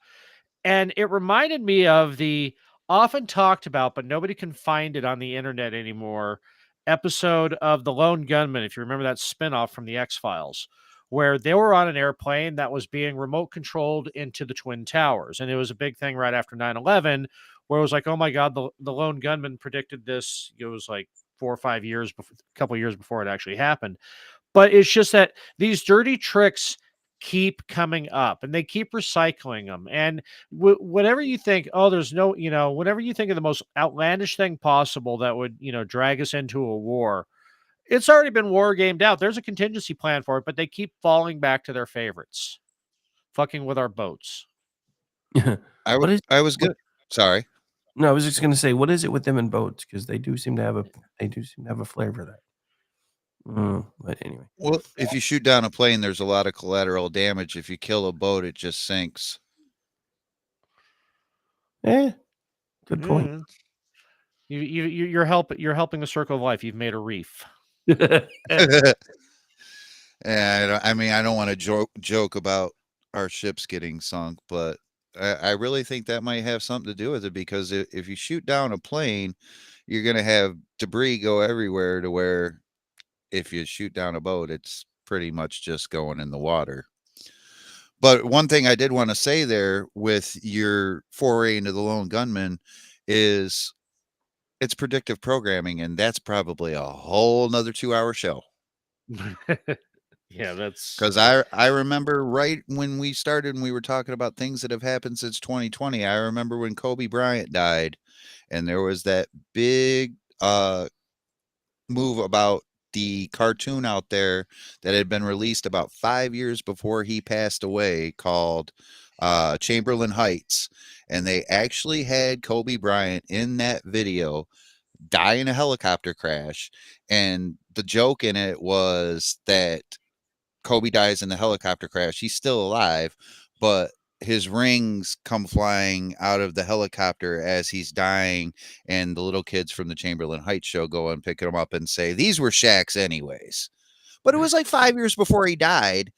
And it reminded me of the often talked about, but nobody can find it on the internet anymore, episode of The Lone Gunman, if you remember that spinoff from the X-Files, where they were on an airplane that was being remote controlled into the Twin Towers. And it was a big thing right after 9/11, where it was like, oh my God, the Lone Gunman predicted this. It was like 4 or 5 years, a couple of years before it actually happened. But it's just that these dirty tricks keep coming up and they keep recycling them. And whatever you think, oh, there's no, whenever you think of the most outlandish thing possible that would, drag us into a war, it's already been war gamed out. There's a contingency plan for it, but they keep falling back to their favorites, fucking with our boats. I was good. Sorry. No, I was just going to say, what is it with them and boats? Because they do seem to have a flair for that. But anyway. Well, if you shoot down a plane, there's a lot of collateral damage. If you kill a boat, it just sinks. Good point. You're helping the circle of life. You've made a reef. And I don't want to joke about our ships getting sunk, but I really think that might have something to do with it, because if you shoot down a plane, you're going to have debris go everywhere, to where if you shoot down a boat, it's pretty much just going in the water. But one thing I did want to say there with your foray into the Lone Gunman is it's predictive programming, and that's probably a whole nother 2-hour show. Yeah, that's because I remember right when we started and we were talking about things that have happened since 2020. I remember when Kobe Bryant died, and there was that big move about the cartoon out there that had been released about 5 years before he passed away, called Chamberlain Heights. And they actually had Kobe Bryant in that video die in a helicopter crash. And the joke in it was that Kobe dies in the helicopter crash. He's still alive, but his rings come flying out of the helicopter as he's dying, and the little kids from the Chamberlain Heights show go and pick him up and say, these were Shaq's anyways. But it was like 5 years before he died.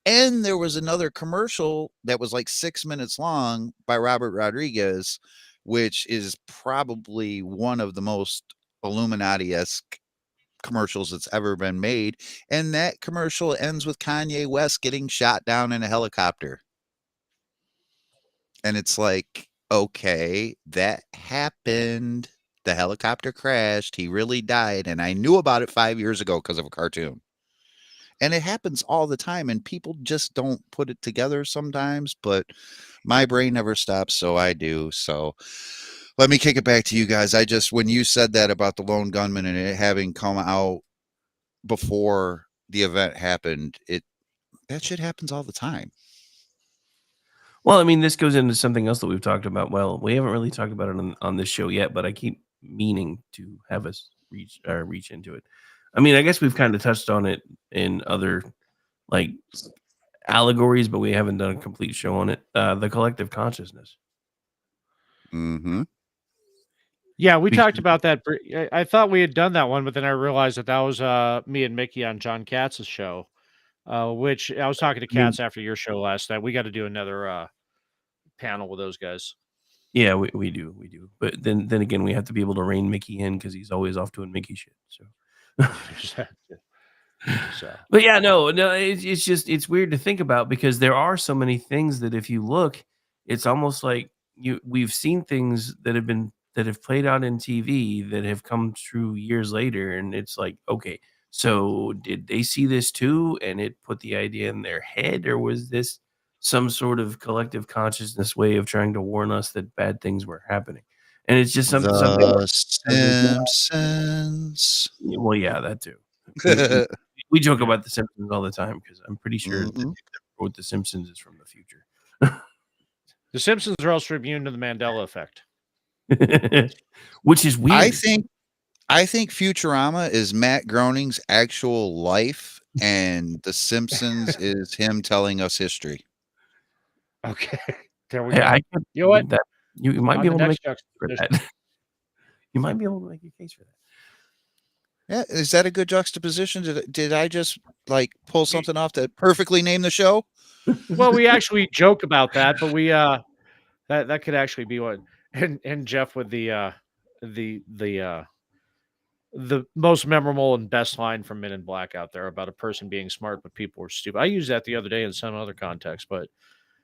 And there was another commercial that was like 6 minutes long by Robert Rodriguez, which is probably one of the most Illuminati-esque commercials that's ever been made. And that commercial ends with Kanye West getting shot down in a helicopter. And it's like, okay, that happened. The helicopter crashed. He really died. And I knew about it 5 years ago because of a cartoon. And it happens all the time, and people just don't put it together sometimes, but my brain never stops, so I do. So let me kick it back to you guys. When you said that about the Lone Gunman and it having come out before the event happened, that shit happens all the time. Well, I mean, this goes into something else that we've talked about. Well, we haven't really talked about it on this show yet, but I keep meaning to have us reach into it. I mean, I guess we've kind of touched on it in other like allegories, but we haven't done a complete show on it. The collective consciousness. Mm-hmm. Yeah, we talked about that. I thought we had done that one, but then I realized that was me and Mickey on John Katz's show, which I was talking to Katz after your show last night. We got to do another panel with those guys. Yeah, we do. But then again, we have to be able to rein Mickey in because he's always off doing Mickey shit. So. But yeah, no, it's weird to think about, because there are so many things that if you look, it's almost like we've seen things that have played out in TV that have come true years later, and it's like, okay, so did they see this too and it put the idea in their head, or was this some sort of collective consciousness way of trying to warn us that bad things were happening? And it's just something. The Simpsons. Well, yeah, that too. We joke about the Simpsons all the time because I'm pretty sure that wrote the Simpsons is from the future. The Simpsons are also immune to the Mandela effect. Which is weird. I think Futurama is Matt Groening's actual life, and The Simpsons is him telling us history. Okay, there we Hey, go. I could You know what? that you might On be the able to make next a case for juxtaposition. that. You might be able to make a case for that. Yeah, is that a good juxtaposition? Did I just like pull something off that perfectly named the show? Well, we actually joke about that, but we that could actually be what and Jeff with the the most memorable and best line from Men in Black out there about a person being smart but people are stupid. I used that the other day in some other context, but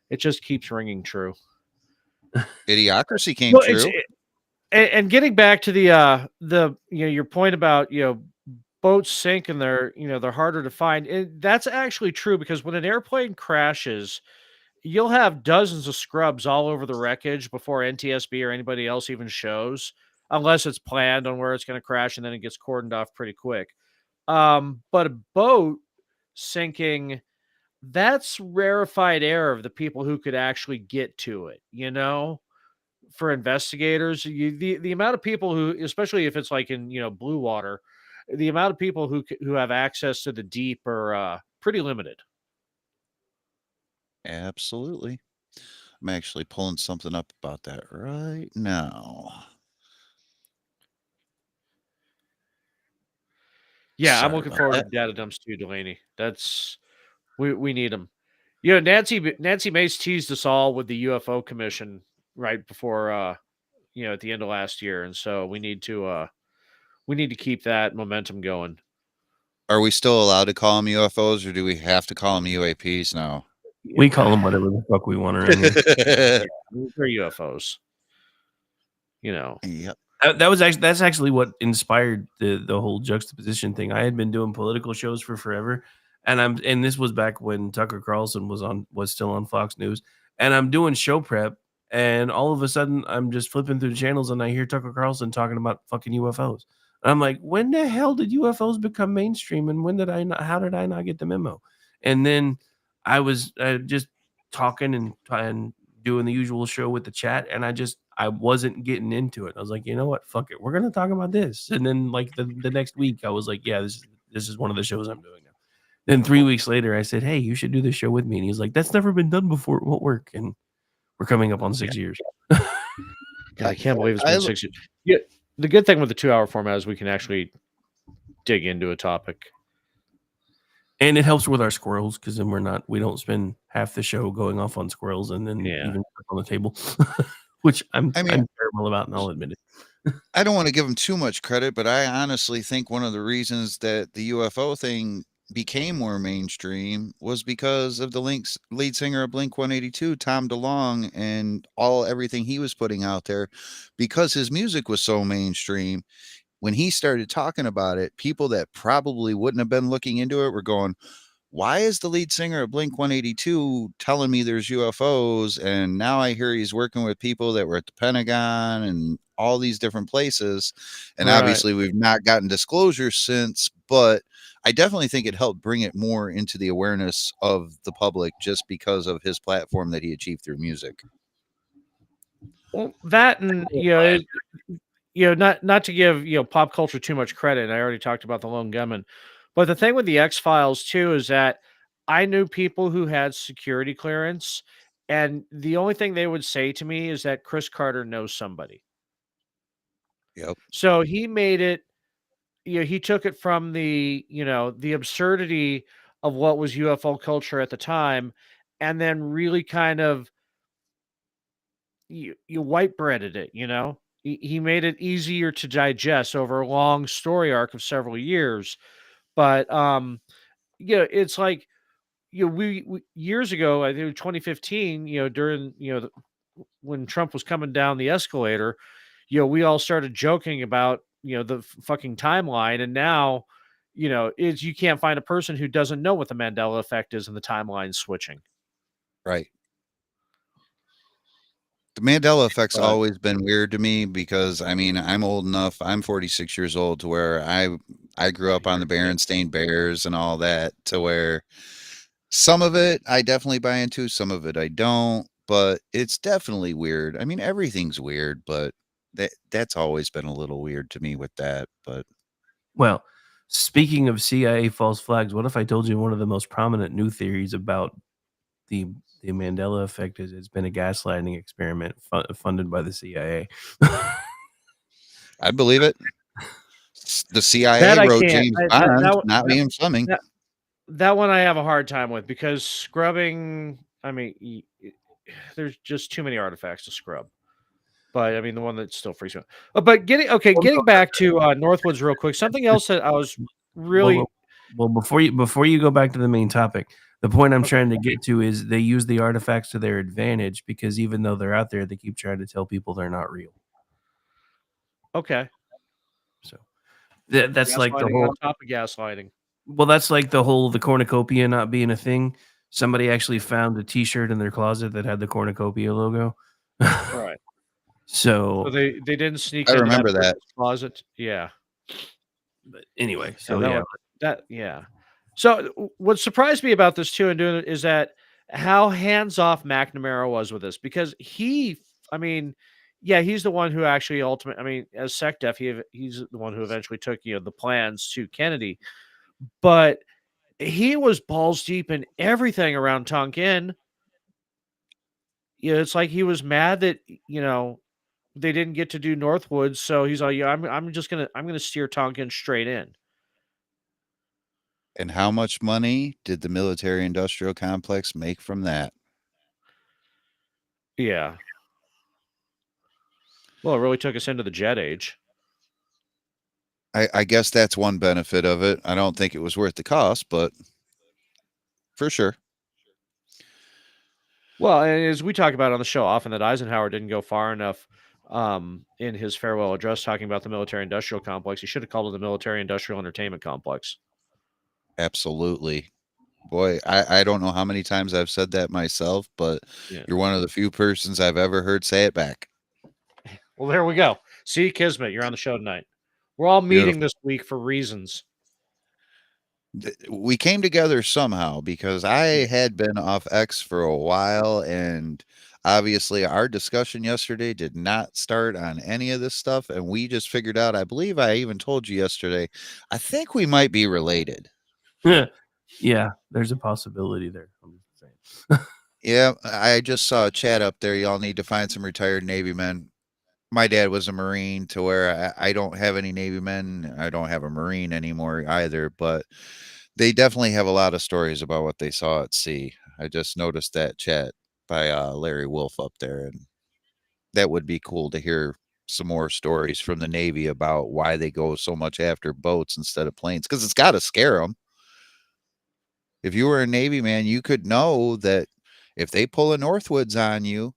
it just keeps ringing true. Idiocracy came Well, true. and getting back to the your point about boats sink and they're harder to find. That's actually true because when an airplane crashes, you'll have dozens of scrubs all over the wreckage before NTSB or anybody else even shows, unless it's planned on where it's going to crash and then it gets cordoned off pretty quick. But a boat sinking, that's rarefied air of the people who could actually get to it, for investigators. The amount of people who, especially if it's like in, blue water, the amount of people who have access to the deep are pretty limited. Absolutely. I'm actually pulling something up about that right now. Yeah, I'm Sorry looking about forward to that. data dumps too, Delaney. That's we need them. Nancy Mace teased us all with the UFO commission right before at the end of last year, and so we need to keep that momentum going. Are we still allowed to call them UFOs, or do we have to call them UAPs now? We call them whatever the fuck we want around here. They're UFOs. Yep. That's actually what inspired the whole juxtaposition thing. I had been doing political shows for forever, and this was back when Tucker Carlson was still on Fox News, and I'm doing show prep, and all of a sudden I'm just flipping through the channels and I hear Tucker Carlson talking about fucking UFOs. And I'm like, when the hell did UFOs become mainstream, and how did I not get the memo? And then I was just talking and doing the usual show with the chat, and I wasn't getting into it. I was like, you know what? Fuck it. We're gonna talk about this. And then like the next week, I was like, yeah, this is one of the shows I'm doing now. Then 3 weeks later, I said, hey, you should do this show with me. And he's like, that's never been done before. It won't work. And we're coming up on 6 years. God, I can't believe it's been 6 years. Yeah, the good thing with the 2-hour format is we can actually dig into a topic. And it helps with our squirrels because then we don't spend half the show going off on squirrels and then even on the table, which I'm terrible about, and I'll admit it. I don't want to give them too much credit, but I honestly think one of the reasons that the UFO thing became more mainstream was because of the lead singer of Blink-182, Tom DeLonge, and everything he was putting out there. Because his music was so mainstream, when he started talking about it, people that probably wouldn't have been looking into it were going, why is the lead singer of Blink-182 telling me there's UFOs? And now I hear he's working with people that were at the Pentagon and all these different places. And obviously we've not gotten disclosure since, but I definitely think it helped bring it more into the awareness of the public just because of his platform that he achieved through music. Well, that and not to give pop culture too much credit. I already talked about the lone gunman, but the thing with the X-Files too is that I knew people who had security clearance, and the only thing they would say to me is that Chris Carter knows somebody. Yep. So he made it. He took it from the absurdity of what was UFO culture at the time, and then really kind of you white breaded it. He made it easier to digest over a long story arc of several years. But it's like we years ago, I think 2015, during when Trump was coming down the escalator, we all started joking about the fucking timeline, and now you can't find a person who doesn't know what the Mandela effect is and the timeline switching. Right. The Mandela effect's always been weird to me because I'm old enough. I'm 46 years old to where I grew up on the Berenstain Bears and all that, to where some of it I definitely buy into, some of it I don't, but it's definitely weird. Everything's weird, but That's always been a little weird to me with that. But Well, speaking of CIA false flags, what if I told you one of the most prominent new theories about the the Mandela effect is it's been a gaslighting experiment funded by the CIA? I believe it. The CIA That I wrote can't. James Bond, not Liam Fleming. That one I have a hard time with because scrubbing. I mean, there's just too many artifacts to scrub. But I mean, the one that still freaks me out. But getting back to Northwoods real quick. Something else that I was really Well, before you go back to the main topic, the point I'm trying to get to is they use the artifacts to their advantage because even though they're out there, they keep trying to tell people they're not real. okay. So that's like the Gaslighting whole. on top of gaslighting. Well, that's like the cornucopia not being a thing. Somebody actually found a T-shirt in their closet that had the cornucopia logo. Right. So So they didn't sneak I into remember that. person's closet. Yeah. But anyway, so that yeah. one- So what surprised me about this too and doing it is that how hands off McNamara was with this because I mean, yeah, he's the one who actually ultimately, I mean, as SecDef, he's the one who eventually took the plans to Kennedy, but he was balls deep in everything around Tonkin. It's like he was mad that they didn't get to do Northwoods, so he's like, yeah, I'm gonna steer Tonkin straight in. And how much money did the military industrial complex make from that? Yeah. Well, it really took us into the jet age. I guess that's one benefit of it. I don't think it was worth the cost, but for sure. Well, and as we talk about on the show often, that Eisenhower didn't go far enough in his farewell address talking about the military-industrial complex. He should have called it the military-industrial entertainment complex. Absolutely. Boy, I don't know how many times I've said that myself, but Yeah. you're one of the few persons I've ever heard say it back. Well, there we go. See, Kismet, you're on the show tonight. We're all meeting this week for reasons. We came together somehow because I had been off X for a while, and obviously our discussion yesterday did not start on any of this stuff, and we just figured out, I believe I even told you yesterday, I think we might be related. Yeah, there's a possibility there. I'm just saying. Yeah, I just saw a chat up there. Y'all need to find some retired Navy men. My dad was a Marine, to where I don't have any Navy men. I don't have a Marine anymore either, but they definitely have a lot of stories about what they saw at sea. I just noticed that chat by Larry Wolf up there, and that would be cool to hear some more stories from the Navy about why they go so much after boats instead of planes, because it's got to scare them. If you were a Navy man, you could know that if they pull a Northwoods on you,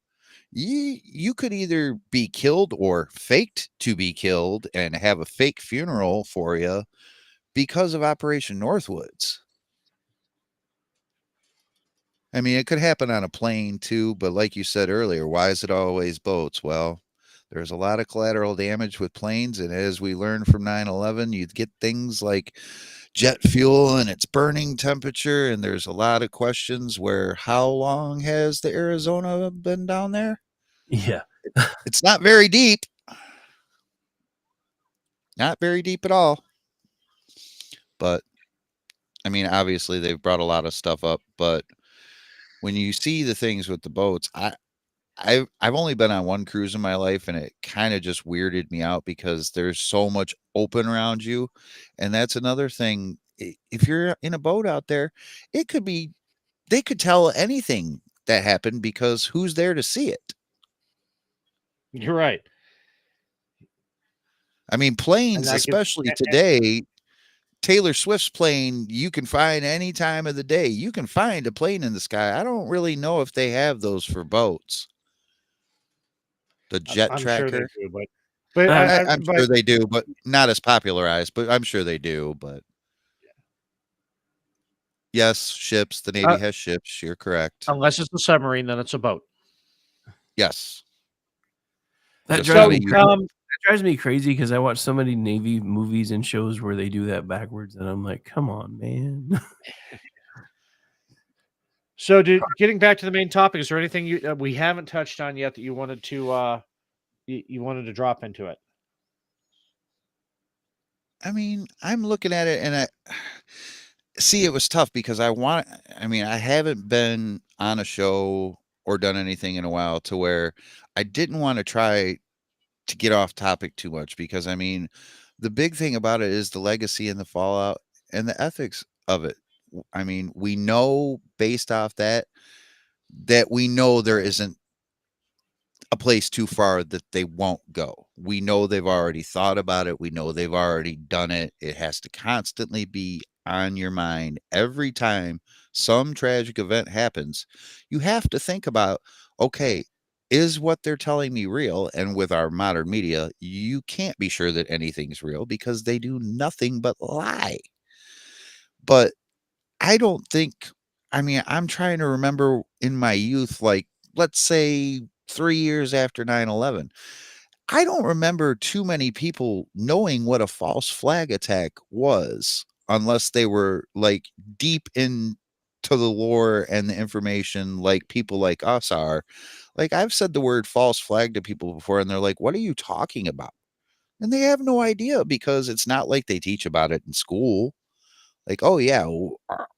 you could either be killed or faked to be killed and have a fake funeral for you because of Operation Northwoods. I mean, it could happen on a plane too, but like you said earlier, why is it always boats? Well, there's a lot of collateral damage with planes, and as we learned from 9/11, you get things like jet fuel and its burning temperature, and there's a lot of questions where how long has the Arizona been down there? Yeah. It's not very deep. Not very deep at all. But I mean, obviously they've brought a lot of stuff up, but when you see the things with the boats, I've only been on one cruise in my life, and it kind of just weirded me out because there's so much open around you. And that's another thing. If you're in a boat out there, they could tell anything that happened because who's there to see it? You're right. I mean, planes, especially today, Taylor Swift's plane, you can find any time of the day. You can find a plane in the sky. I don't really know if they have those for boats. The jet I'm tracker. sure they do, but I'm sure they do, but not as popularized. But I'm sure they do. But yes, ships. The Navy has ships. You're correct. Unless it's a submarine, then it's a boat. Yes. That drives me crazy because I watch so many Navy movies and shows where they do that backwards, and I'm like, come on, man. So, getting back to the main topic, is there anything we haven't touched on yet that you wanted to you wanted to drop into it? I mean, I'm looking at it and I see it was tough because I haven't been on a show or done anything in a while to where I didn't want to try to get off topic too much because I mean, the big thing about it is the legacy and the fallout and the ethics of it. I mean, we know based off that we know there isn't a place too far that they won't go. We know they've already thought about it. We know they've already done it. It has to constantly be on your mind every time some tragic event happens. You have to think about, okay, is what they're telling me real? And with our modern media, you can't be sure that anything's real because they do nothing but lie. But I don't think, I mean, I'm trying to remember in my youth, like, let's say 3 years after 9/11, I don't remember too many people knowing what a false flag attack was unless they were like deep into the lore and the information like people like us are. Like, I've said the word false flag to people before, and they're like, what are you talking about? And they have no idea because it's not like they teach about it in school. Like, oh yeah,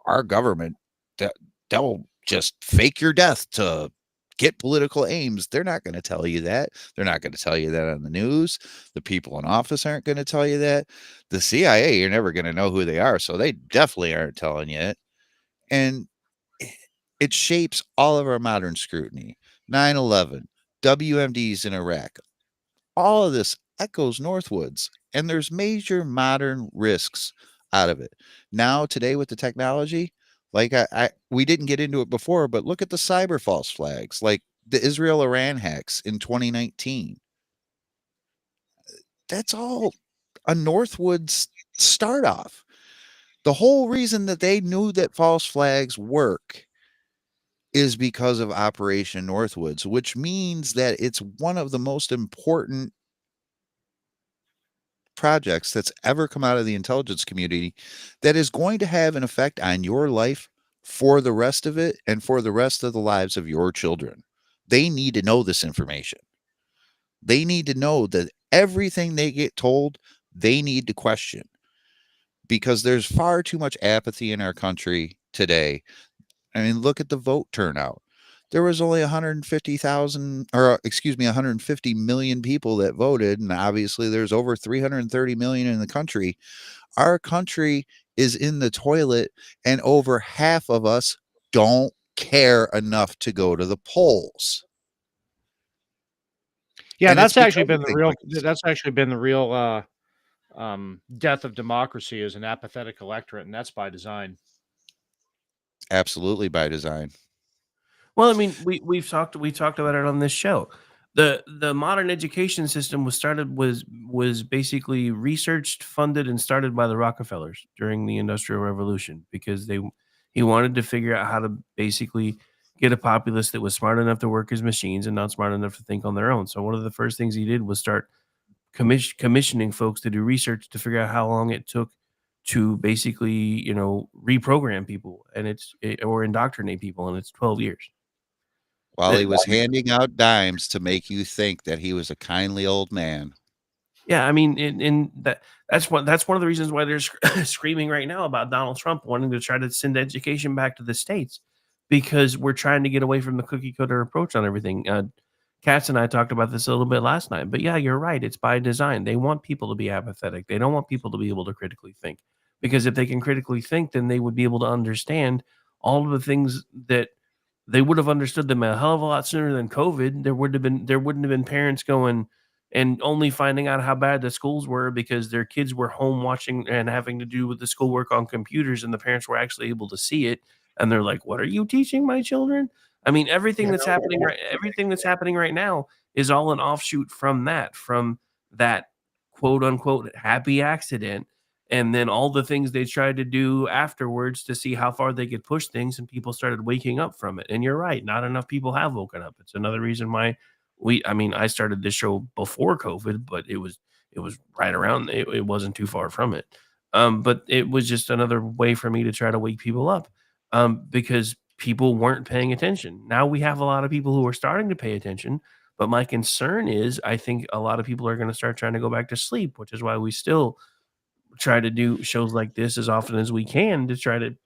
our government, that they'll just fake your death to get political aims. They're not going to tell you that. They're not going to tell you that on the news. The people in office aren't going to tell you that. The CIA, you're never going to know who they are, so they definitely aren't telling you it. And it shapes all of our modern scrutiny. 9/11, WMDs in Iraq, all of this echoes Northwoods, and there's major modern risks out of it. Now, today with the technology, like we didn't get into it before, but look at the cyber false flags, like the Israel Iran hacks in 2019. That's all a Northwoods start off. The whole reason that they knew that false flags work is because of Operation Northwoods, which means that it's one of the most important projects that's ever come out of the intelligence community that is going to have an effect on your life for the rest of it and for the rest of the lives of your children. They need to know this information. They need to know that everything they get told, they need to question because there's far too much apathy in our country today. I mean, look at the vote turnout. There was only 150,000 or excuse me, 150 million people that voted. And obviously there's over 330 million in the country. Our country is in the toilet and over half of us don't care enough to go to the polls. Yeah, And that's it's actually because been of the things real like this. that's actually been the real death of democracy is an apathetic electorate, and that's by design. Absolutely by design. Well, I mean, we talked about it on this show. The modern education system was basically researched, funded, and started by the Rockefellers during the Industrial Revolution because he wanted to figure out how to basically get a populace that was smart enough to work as machines and not smart enough to think on their own. So one of the first things he did was start commissioning folks to do research to figure out how long it took to basically, reprogram people or indoctrinate people, and it's 12 years. While he was handing out dimes to make you think that he was a kindly old man. Yeah, I mean, that's one of the reasons why they're screaming right now about Donald Trump wanting to try to send education back to the states because we're trying to get away from the cookie cutter approach on everything. Katz and I talked about this a little bit last night, but yeah, you're right. It's by design. They want people to be apathetic. They don't want people to be able to critically think because if they can critically think, then they would be able to understand all of the things that they would have understood them a hell of a lot sooner than COVID. There wouldn't have been parents going and only finding out how bad the schools were because their kids were home watching and having to do with the schoolwork on computers, and the parents were actually able to see it. And they're like, "What are you teaching my children?" I mean, everything that's happening right now is all an offshoot from that quote unquote happy accident. And then all the things they tried to do afterwards to see how far they could push things, and people started waking up from it. And you're right, not enough people have woken up. It's another reason why I started this show before COVID, but it was right around it wasn't too far from it. But it was just another way for me to try to wake people up. Because people weren't paying attention. Now we have a lot of people who are starting to pay attention, But my concern is I think a lot of people are going to start trying to go back to sleep, which is why we still try to do shows like this as often as we can to try to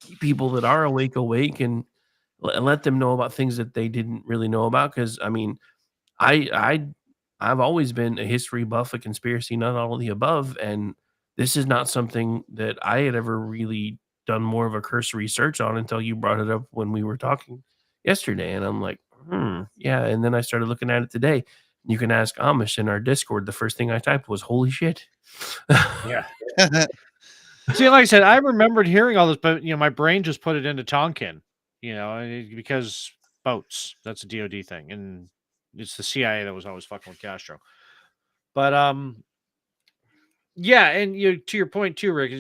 keep people that are awake and let them know about things that they didn't really know about. Because I mean, I I've always been a history buff, a conspiracy nut, all of the above, and this is not something that I had ever really done more of a cursory search on until you brought it up when we were talking yesterday, and I'm like, yeah. And then I started looking at it today. You can ask Amish in our Discord. The first thing I typed was "Holy shit!" Yeah. See, like I said, I remembered hearing all this, but my brain just put it into Tonkin. Because boats. That's a DoD thing, and it's the CIA that was always fucking with Castro. But yeah, and to your point too, Rick.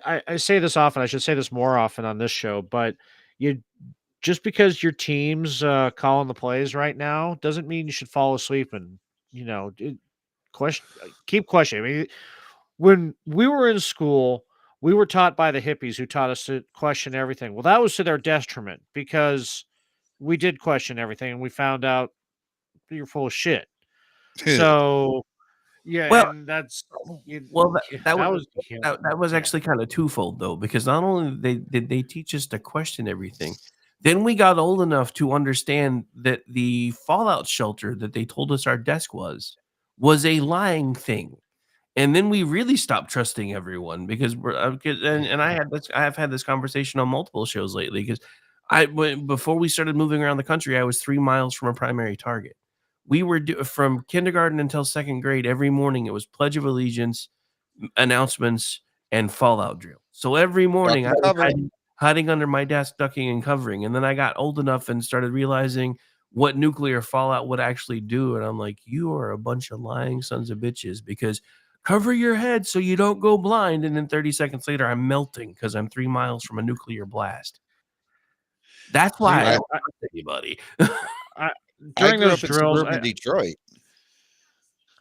I say this often. I should say this more often on this show. But just because your team's calling the plays right now doesn't mean you should fall asleep and keep questioning. I mean, when we were in school, we were taught by the hippies who taught us to question everything. Well, that was to their detriment because we did question everything and we found out you're full of shit. So, yeah, Well, and that's Well, that was that was actually kind of twofold though, because not only did they teach us to question everything, then we got old enough to understand that the fallout shelter that they told us our desk was a lying thing. And then we really stopped trusting everyone because and I have had this conversation on multiple shows lately because before we started moving around the country, I was 3 miles from a primary target. We were from kindergarten until second grade. Every morning it was Pledge of Allegiance, announcements, and fallout drill. So every morning I was hiding under my desk, ducking and covering. And then I got old enough and started realizing what nuclear fallout would actually do. And I'm like, you are a bunch of lying sons of bitches because cover your head so you don't go blind. And then 30 seconds later, I'm melting because I'm 3 miles from a nuclear blast. That's why I don't trust anybody. During grew those up in drills, suburban Detroit.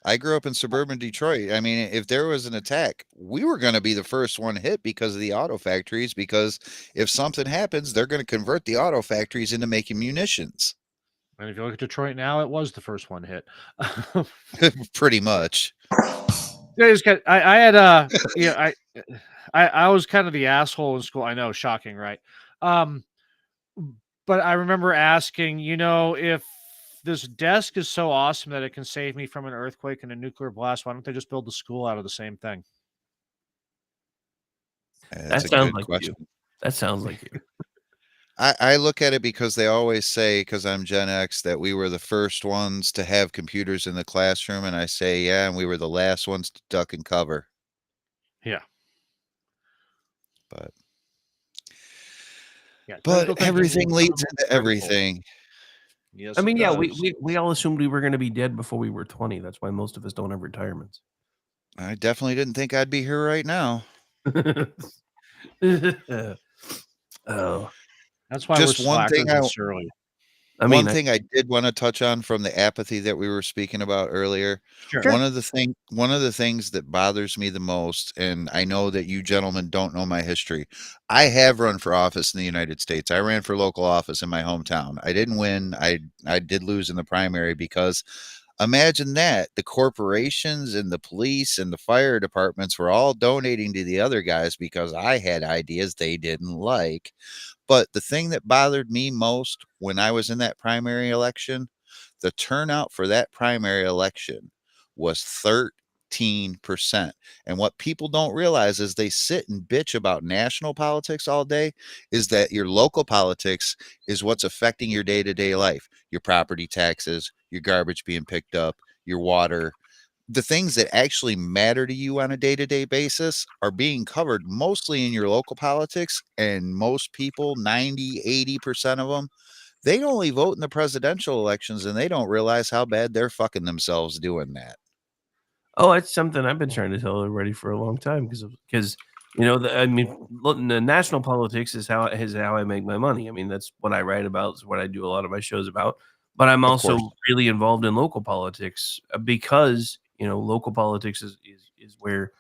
I grew up in suburban Detroit. I mean, if there was an attack, we were going to be the first one hit because of the auto factories. Because if something happens, they're going to convert the auto factories into making munitions. And if you look at Detroit now, it was the first one hit. Pretty much. I had I was kind of the asshole in school. I know, shocking, right? But I remember asking, if this desk is so awesome that it can save me from an earthquake and a nuclear blast, why don't they just build the school out of the same thing? That sounds like you. That sounds like you. I look at it because they always say, because I'm Gen X, that we were the first ones to have computers in the classroom. And I say, yeah, and we were the last ones to duck and cover. Yeah. But everything leads into everything. Yes, I mean, yeah, we all assumed we were going to be dead before we were 20. That's why most of us don't have retirements. I definitely didn't think I'd be here right now. Oh, that's why just we're one thing early. One thing I did want to touch on from the apathy that we were speaking about earlier. Sure. One of the things that bothers me the most, and I know that you gentlemen don't know my history. I have run for office in the United States. I ran for local office in my hometown. I didn't win. I did lose in the primary because imagine that the corporations and the police and the fire departments were all donating to the other guys because I had ideas they didn't like. But the thing that bothered me most when I was in that primary election, the turnout for that primary election was 13%. And what people don't realize is they sit and bitch about national politics all day is that your local politics is what's affecting your day-to-day life, your property taxes, your garbage being picked up, your water. The things that actually matter to you on a day-to-day basis are being covered mostly in your local politics, and most people, 90-80% of them, they only vote in the presidential elections and they don't realize how bad they're fucking themselves doing that. Oh, it's something I've been trying to tell everybody for a long time because the national politics is how I make my money. I mean, that's what I write about, it's what I do a lot of my shows about. But I'm also really involved in local politics because local politics is where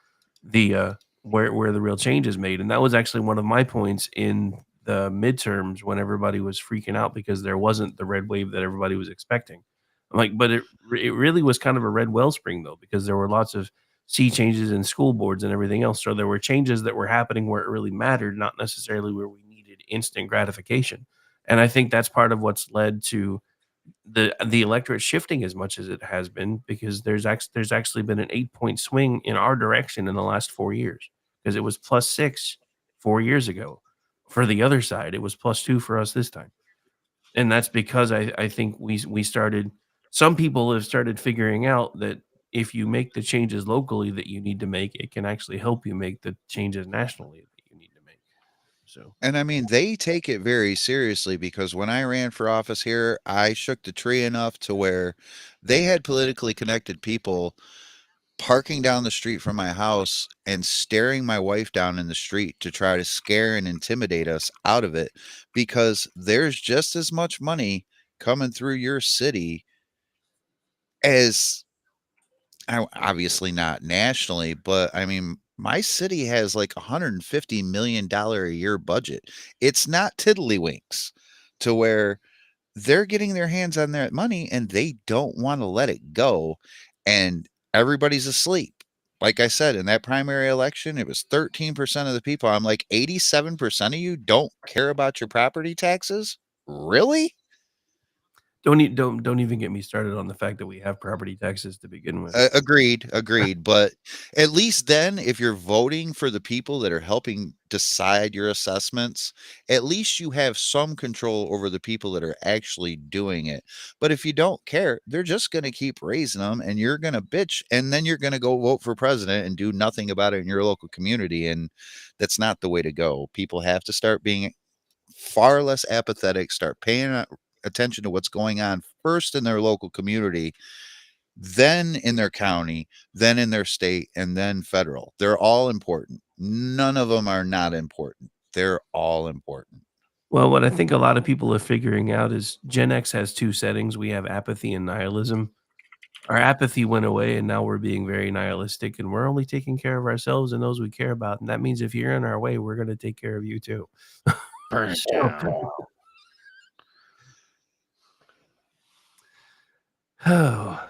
the where the real change is made. And that was actually one of my points in the midterms when everybody was freaking out because there wasn't the red wave that everybody was expecting. I'm like, but it really was kind of a red wellspring though, because there were lots of sea changes in school boards and everything else. So there were changes that were happening where it really mattered, not necessarily where we needed instant gratification. And I think that's part of what's led to the electorate shifting as much as it has been, because there's actually been an 8-point swing in our direction in the last 4 years, because it was +6 4 years ago for the other side. It was +2 for us this time. And that's because I think we started some people have started figuring out that if you make the changes locally that you need to make, it can actually help you make the changes nationally that you need to make. So And I mean, they take it very seriously because when I ran for office here, I shook the tree enough to where they had politically connected people parking down the street from my house and staring my wife down in the street to try to scare and intimidate us out of it, because there's just as much money coming through your city as obviously not nationally, but I mean, my city has like $150 million a year budget. It's not tiddlywinks to where they're getting their hands on that money and they don't want to let it go. And everybody's asleep. Like I said, in that primary election, it was 13% of the people. I'm like, 87% of you don't care about your property taxes? Really? don't even get me started on the fact that we have property taxes to begin with. Agreed. But at least then, if you're voting for the people that are helping decide your assessments, at least you have some control over the people that are actually doing it. But if you don't care, they're just going to keep raising them and you're going to bitch. And then you're going to go vote for president and do nothing about it in your local community. And that's not the way to go. People have to start being far less apathetic, start paying attention to what's going on first in their local community, then in their county, then in their state, and then federal. They're all important. None of them are not important. They're all important. Well, what I think a lot of people are figuring out is Gen X has 2 settings. We have apathy and nihilism. Our apathy went away, and now we're being very nihilistic, and we're only taking care of ourselves and those we care about. And that means if you're in our way, we're going to take care of you too. Burn it So- down. Oh.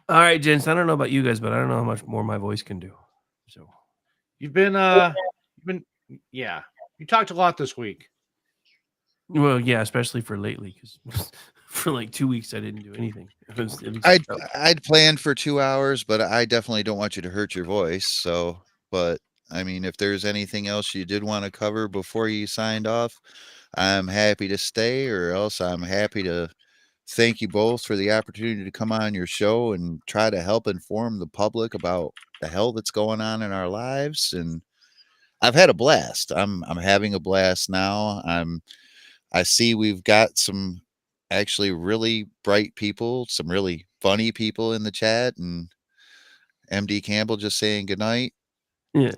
All right, gents. I don't know about you guys, but I don't know how much more my voice can do. So You've been yeah. You talked a lot this week. well, yeah, especially for lately, because for like 2 weeks I didn't do anything. It was I'd planned for 2 hours, but I definitely don't want you to hurt your voice. So, but I mean, if there's anything else you did want to cover before you signed off, I'm happy to stay, or else I'm happy to thank you both for the opportunity to come on your show and try to help inform the public about the hell that's going on in our lives. And I've had a blast. I'm having a blast now. I see we've got some actually really bright people, some really funny people in the chat, and MD Campbell just saying goodnight. Yeah.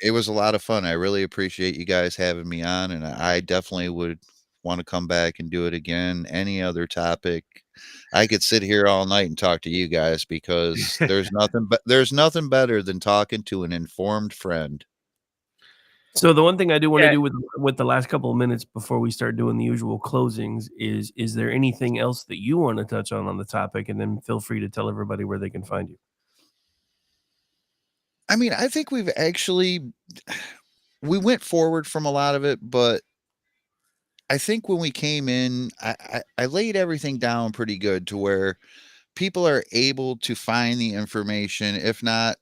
It was a lot of fun. I really appreciate you guys having me on, and I definitely would want to come back and do it again. Any other topic, I could sit here all night and talk to you guys, because there's nothing better than talking to an informed friend. So the one thing I do want to do with the last couple of minutes before we start doing the usual closings is there anything else that you want to touch on the topic? And then feel free to tell everybody where they can find you. I mean, I think we went forward from a lot of it, but I think when we came in, I laid everything down pretty good to where people are able to find the information. If not,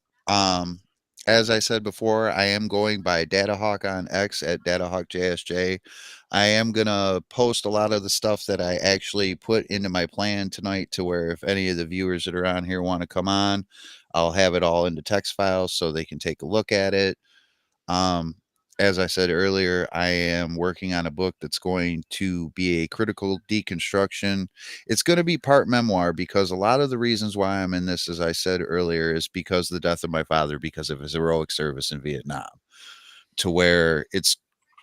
as I said before, I am going by DataHawk on X at DataHawkJSJ. I am gonna post a lot of the stuff that I actually put into my plan tonight, to where if any of the viewers that are on here want to come on, I'll have it all into text files so they can take a look at it. As I said earlier, I am working on a book that's going to be a critical deconstruction. It's going to be part memoir, because a lot of the reasons why I'm in this, as I said earlier, is because of the death of my father, because of his heroic service in Vietnam, to where it's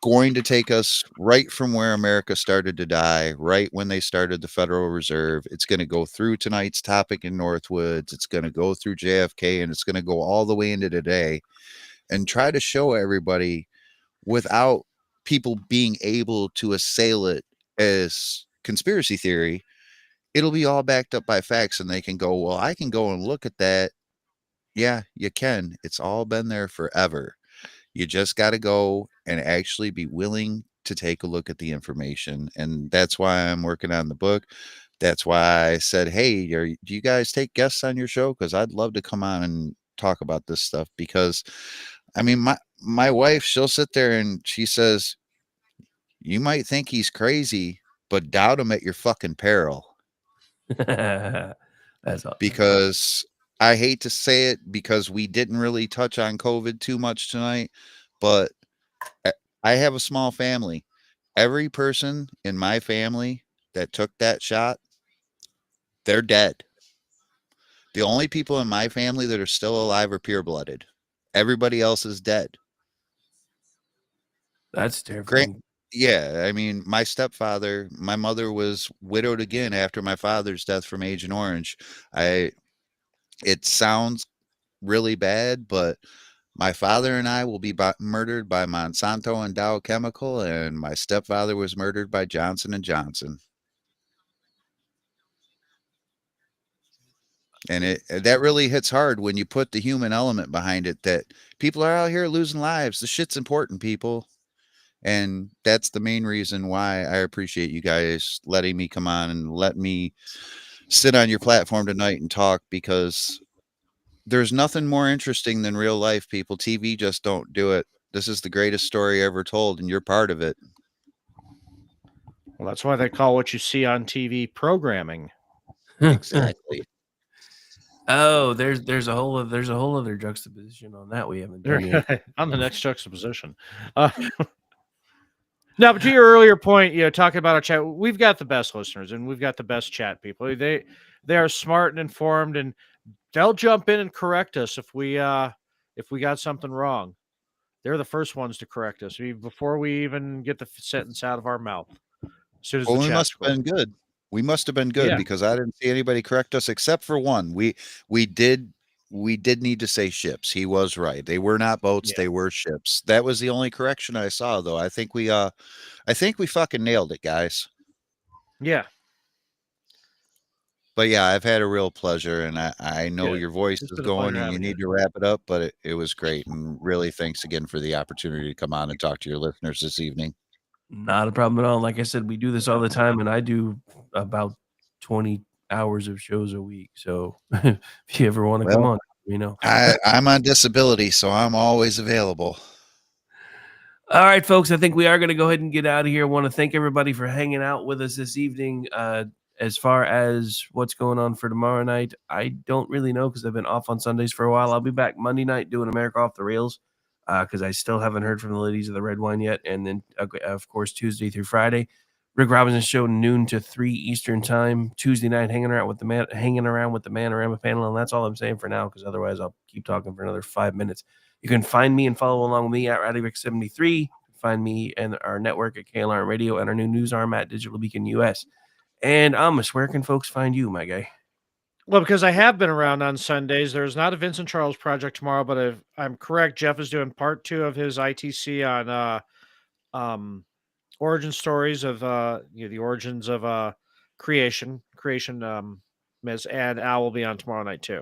going to take us right from where America started to die, right when they started the Federal Reserve. It's going to go through tonight's topic in Northwoods. It's going to go through JFK, and it's going to go all the way into today, and try to show everybody, without people being able to assail it as conspiracy theory, it'll be all backed up by facts, and they can go, well, I can go and look at that. Yeah, you can. It's all been there forever. You just got to go and actually be willing to take a look at the information. And that's why I'm working on the book. That's why I said, hey, do you guys take guests on your show? Because I'd love to come on and talk about this stuff. Because, I mean, my wife, she'll sit there and she says, you might think he's crazy, but doubt him at your fucking peril. That's awesome. Because I hate to say it, because we didn't really touch on COVID too much tonight, but I have a small family. Every person in my family that took that shot, they're dead. The only people in my family that are still alive are pure-blooded. Everybody else is dead. That's terrifying. Yeah, I mean, my stepfather, my mother was widowed again after my father's death from Agent Orange. It sounds really bad, but my father and I will be murdered by Monsanto and Dow Chemical, and my stepfather was murdered by Johnson & Johnson. And that really hits hard when you put the human element behind it, that people are out here losing lives. The shit's important, people. And that's the main reason why I appreciate you guys letting me come on and let me sit on your platform tonight and talk, because there's nothing more interesting than real life, people. TV just don't do it. This is the greatest story ever told, and you're part of it. Well, that's why they call what you see on TV programming. Exactly. Oh, there's a whole other juxtaposition on that we haven't done yet. On the next juxtaposition. No, but to your earlier point, talking about our chat, we've got the best listeners and we've got the best chat people. They are smart and informed, and they'll jump in and correct us if we got something wrong. They're the first ones to correct us before we even get the sentence out of our mouth. As soon as Well, the we must have been good. We must have been good, Yeah. because I didn't see anybody correct us except for one. We did need to say ships. He was right. They were not boats, they were ships. That was the only correction I saw, though. I think we fucking nailed it, guys. Yeah. But yeah, I've had a real pleasure, and I know Good. your voice It's is been a going pleasure and you having need to wrap it up, but it was great. And really, thanks again for the opportunity to come on and talk to your listeners this evening. Not a problem at all. Like I said, we do this all the time, and I do about 20 hours of shows a week. So if you ever want to come on, I'm on disability, so I'm always available. All right, folks, I think we are going to go ahead and get out of here. I want to thank everybody for hanging out with us this evening. As far as what's going on for tomorrow night, I don't really know, because I've been off on Sundays for a while. I'll be back Monday night doing America Off the Rails, because I still haven't heard from the ladies of the Red Wine yet. And then, of course, Tuesday through Friday, Rick Robinson's show, noon to 3 Eastern time. Tuesday night, hanging around with the Manorama panel, and that's all I'm saying for now, because otherwise I'll keep talking for another 5 minutes. You can find me and follow along with me at RowdyRick73. Find me and our network at KLR Radio, and our new news arm at Digital Beacon US. And Amos, where can folks find you, my guy? Well, because I have been around on Sundays, there's not a Vincent Charles project tomorrow, but if I'm correct, Jeff is doing part 2 of his ITC on origin stories of the origins of creation myths, and Al will be on tomorrow night too.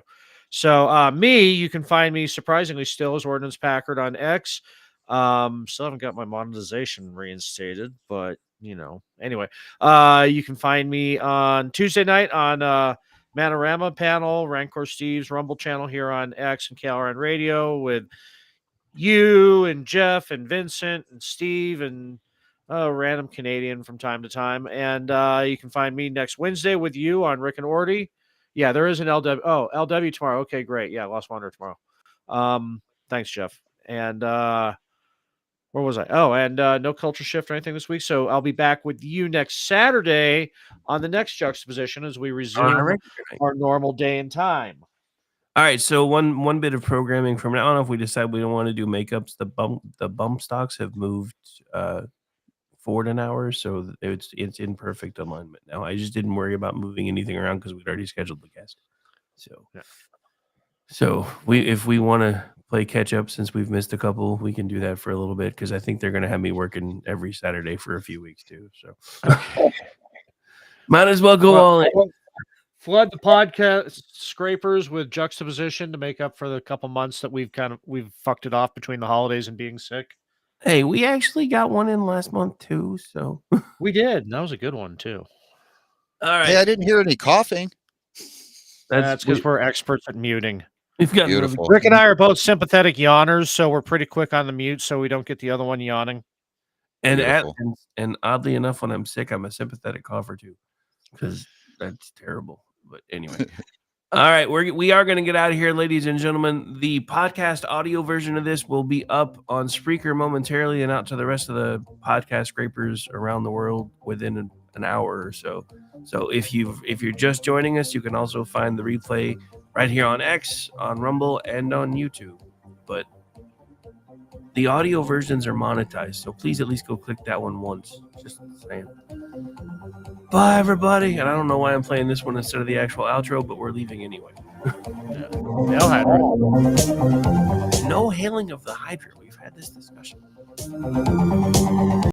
So you can find me surprisingly still as Ordnance Packard on X. Still haven't got my monetization reinstated, but anyway, you can find me on Tuesday night on Manorama panel, Rancor Steve's Rumble channel here on X and KLRN Radio, with you and Jeff and Vincent and Steve and random Canadian from time to time. And you can find me next Wednesday with you on Rick and Orty. Yeah, there is an LW. Oh, LW tomorrow. Okay, great. Yeah, Lost Wanderer tomorrow. Thanks, Jeff. And where was I? Oh, and no culture shift or anything this week. So I'll be back with you next Saturday on the next Juxtaposition as we resume our normal day and time. All right, so one bit of programming from now on, if we decide we don't want to do makeups, the bump stocks have moved forward an hour, so it's in perfect alignment now. I just didn't worry about moving anything around because we'd already scheduled the guest. So if we want to play catch up, since we've missed a couple, we can do that for a little bit, because I think they're going to have me working every Saturday for a few weeks too. So might as well go all in. Flood the podcast scrapers with Juxtaposition to make up for the couple months that we've fucked it off between the holidays and being sick. Hey, we actually got one in last month too, so we did. That was a good one too. All right. Hey, I didn't hear any coughing. That's because we're experts at muting. We've got Beautiful. Rick and I are both sympathetic yawners, so we're pretty quick on the mute, so we don't get the other one yawning. And oddly enough, when I'm sick, I'm a sympathetic cougher too, because that's terrible. But anyway, all right, we are going to get out of here, ladies and gentlemen. The podcast audio version of this will be up on Spreaker momentarily and out to the rest of the podcast scrapers around the world within an hour or so. So if you're just joining us, you can also find the replay right here on X, on Rumble, and on YouTube. But the audio versions are monetized, so please at least go click that one once. Just saying. Bye, everybody. And I don't know why I'm playing this one instead of the actual outro, but we're leaving anyway. No hailing of the hydrant. We've had this discussion.